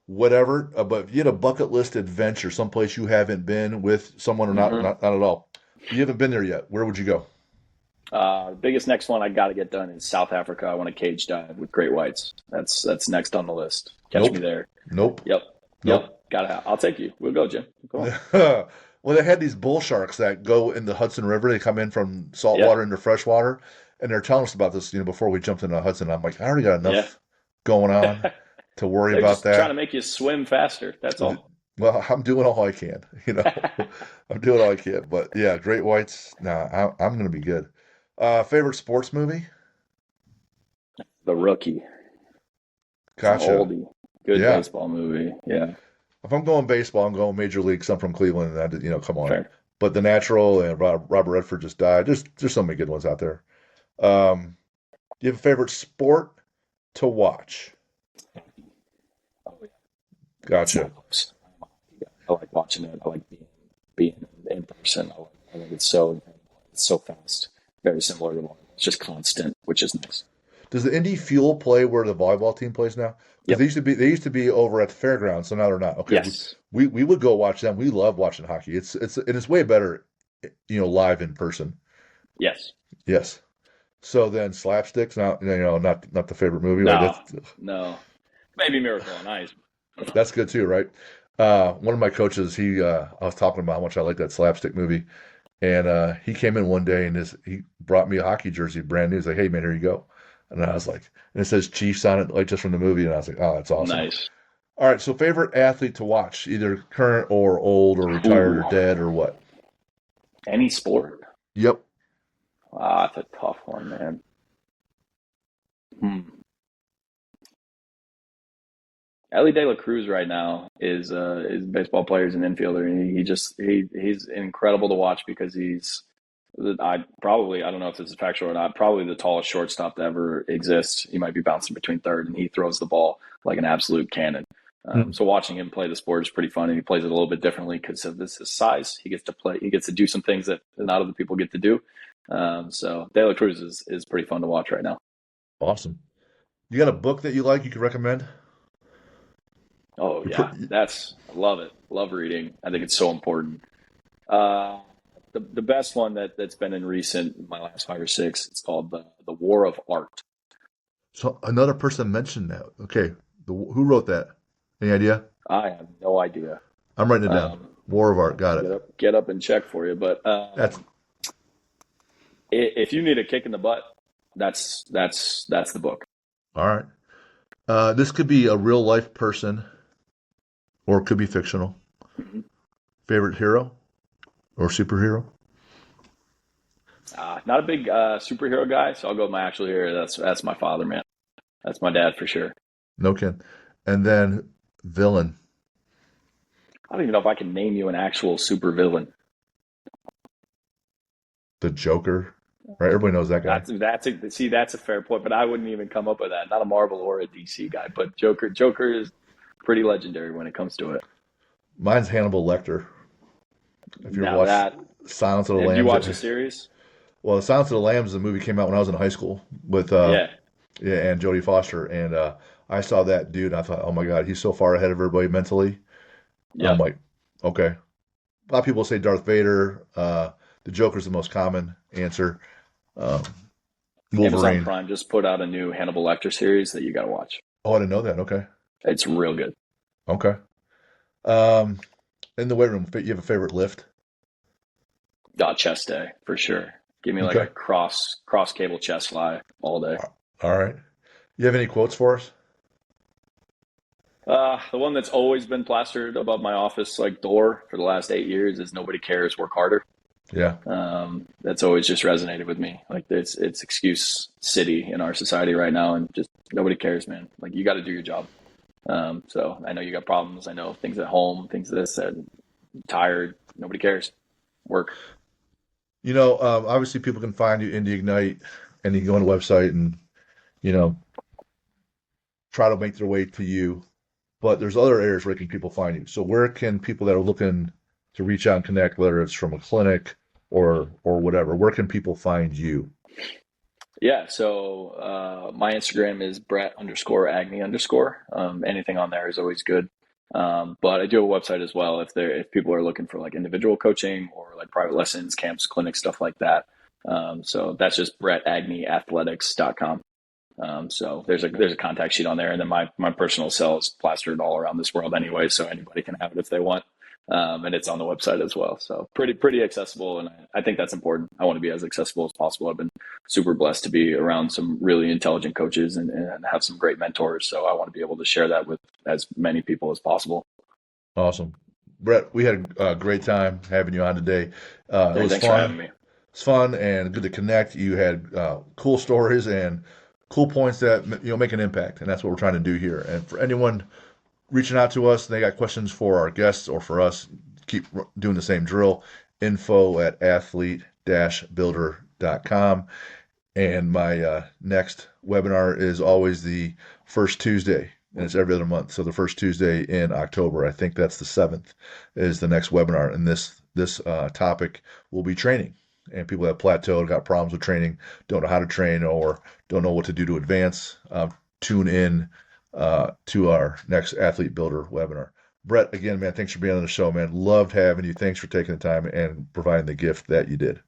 whatever, but if you had a bucket list adventure, someplace you haven't been with someone or not, Hmm. not at all. You haven't been there yet. Where would you go? Biggest next one I got to get done is South Africa. I want to cage dive with great whites. That's next on the list. Catch me Nope. there. Nope. Yep, yep. Nope. I'll take you. We'll go, Jim. Come on. Well, they had these bull sharks that go in the Hudson River. They come in from salt Yeah, water into fresh water, and they're telling us about this, before we jumped into the Hudson. I'm like, I already got yeah. enough going on to worry They're about just trying to that. make you swim faster. That's all. Well, I'm doing all I can, I'm doing all I can. But yeah, great whites. Nah, I'm gonna be good. Favorite sports movie? The Rookie. It's an Gotcha. oldie. Good Yeah. baseball movie. Yeah, If I'm going baseball, I'm going Major League. 'Cause I'm from Cleveland, and come on. fair. But The Natural and Robert Redford just died. There's so many good ones out there. Do you have a favorite sport to watch? Oh, yeah. It's Gotcha. not close. I like watching it. I like being in person. I think it's so incredible. It's so fast. Very similar to volleyball. It's just constant, which is nice. Does the Indy Fuel play where the volleyball team plays now? Because Yep. they used to be over at the fairgrounds, so now they're not. Okay, Yes. we would go watch them. We love watching hockey. It's way better, live in person. Yes. Yes. So then slapsticks, not not the favorite movie, right? No. No. Maybe Miracle on Ice. That's good too, right? One of my coaches, I was talking about how much I like that slapstick movie, and he came in one day and he brought me a hockey jersey, brand new. He's like, "Hey man, here you go," and I was like, and it says Chiefs on it, like just from the movie, and I was like, "Oh, that's awesome." Nice. All right, so favorite athlete to watch, either current or old or retired or Ooh. dead or what? Any sport. Yep. That's a tough one, man. Hmm. Ellie De La Cruz right now is a baseball player, he's an infielder, and he's incredible to watch because I don't know if this is factual or not, probably the tallest shortstop to ever exist. He might be bouncing between third, and he throws the ball like an absolute cannon. Hmm. So watching him play the sport is pretty fun, and he plays it a little bit differently because of his size. He gets to do some things that not other people get to do. So De La Cruz is pretty fun to watch right now. Awesome. You got a book that you like you could recommend? Oh You're yeah, I love it. Love reading. I think it's so important. Uh, the best one that's been in recent my last five or six. It's called the War of Art. So another person mentioned that. Okay, who wrote that? Any idea? I have no idea. I'm writing it down. Um, War of I'll Art. have to Got it. get up and check for you. But That's if you need a kick in the butt, that's the book. all right. This could be a real life person or it could be fictional. Mhm. Favorite hero or superhero? Not a big superhero guy, so I'll go with my actual hero. That's my father, man. That's my dad for sure. No Ken. And then villain, I don't even know if I can name you an actual super villain. the Joker, right? Everybody knows that guy. That's a fair point, but I wouldn't even come up with that. Not a Marvel or a DC guy, but Joker is pretty legendary when it comes to it. Mine's Hannibal Lecter. If you ever Now watched that Silence of the Have you Lambs, watched the series? well, the Silence of the Lambs, the movie came out when I was in high school with Yeah. yeah, and Jodie Foster, and I saw that dude, and I thought, oh my God, he's so far ahead of everybody mentally. I'm Yep. like, okay. A lot of people say Darth Vader. The Joker's the most common answer. Um, Amazon Wolverine. Prime just put out a new Hannibal Lecter series that you got to watch. Oh, I didn't know that. Okay, It's real good. okay. Um, in the weight room, you have a favorite lift? Chest day for sure. Give me like Okay, a cross cable chest fly all day. all right. You have any quotes for us? The one that's always been plastered above my office like door for the last 8 years is "Nobody cares, work harder." Yeah, That's always just resonated with me. Like it's excuse city in our society right now, and just nobody cares, man. Like you got to do your job. So I know you got problems. I know things at home, things this, and tired. Nobody cares. Work. obviously people can find you Indy Ignite, and you can go on the website and you know try to make their way to you. But there's other areas where can people find you. So where can people that are looking to reach out and connect, whether it's from a clinic or whatever, where can people find you? Yeah. So my Instagram is Brett underscore Agne underscore. Anything on there is always good. But I do have a website as well if people are looking for like individual coaching or like private lessons, camps, clinics, stuff like that. So that's just brettagneathletics.com. So there's a contact sheet on there, and then my personal cell is plastered all around this world anyway, so anybody can have it if they want. And it's on the website as well. So pretty accessible, and I think that's important. I want to be as accessible as possible. I've been super blessed to be around some really intelligent coaches and have some great mentors. So I want to be able to share that with as many people as possible. Awesome. Brett, we had a great time having you on today. It Hey, was thanks for fun. having me. It's fun and good to connect. You had cool stories and cool points that make an impact, and that's what we're trying to do here. And for anyone reaching out to us, and they got questions for our guests or for us, keep doing the same drill. Info@athlete-builder.com. And my next webinar is always the first Tuesday, and it's every other month. So the first Tuesday in October, I think that's the 7th, is the next webinar. And this topic will be training. And people that plateaued, got problems with training, don't know how to train, or don't know what to do to advance. Tune in to our next Athlete Builder webinar. Brett, again, man, thanks for being on the show, man. Loved having you. Thanks for taking the time and providing the gift that you did.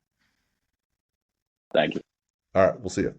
Thank you. All right, we'll see you.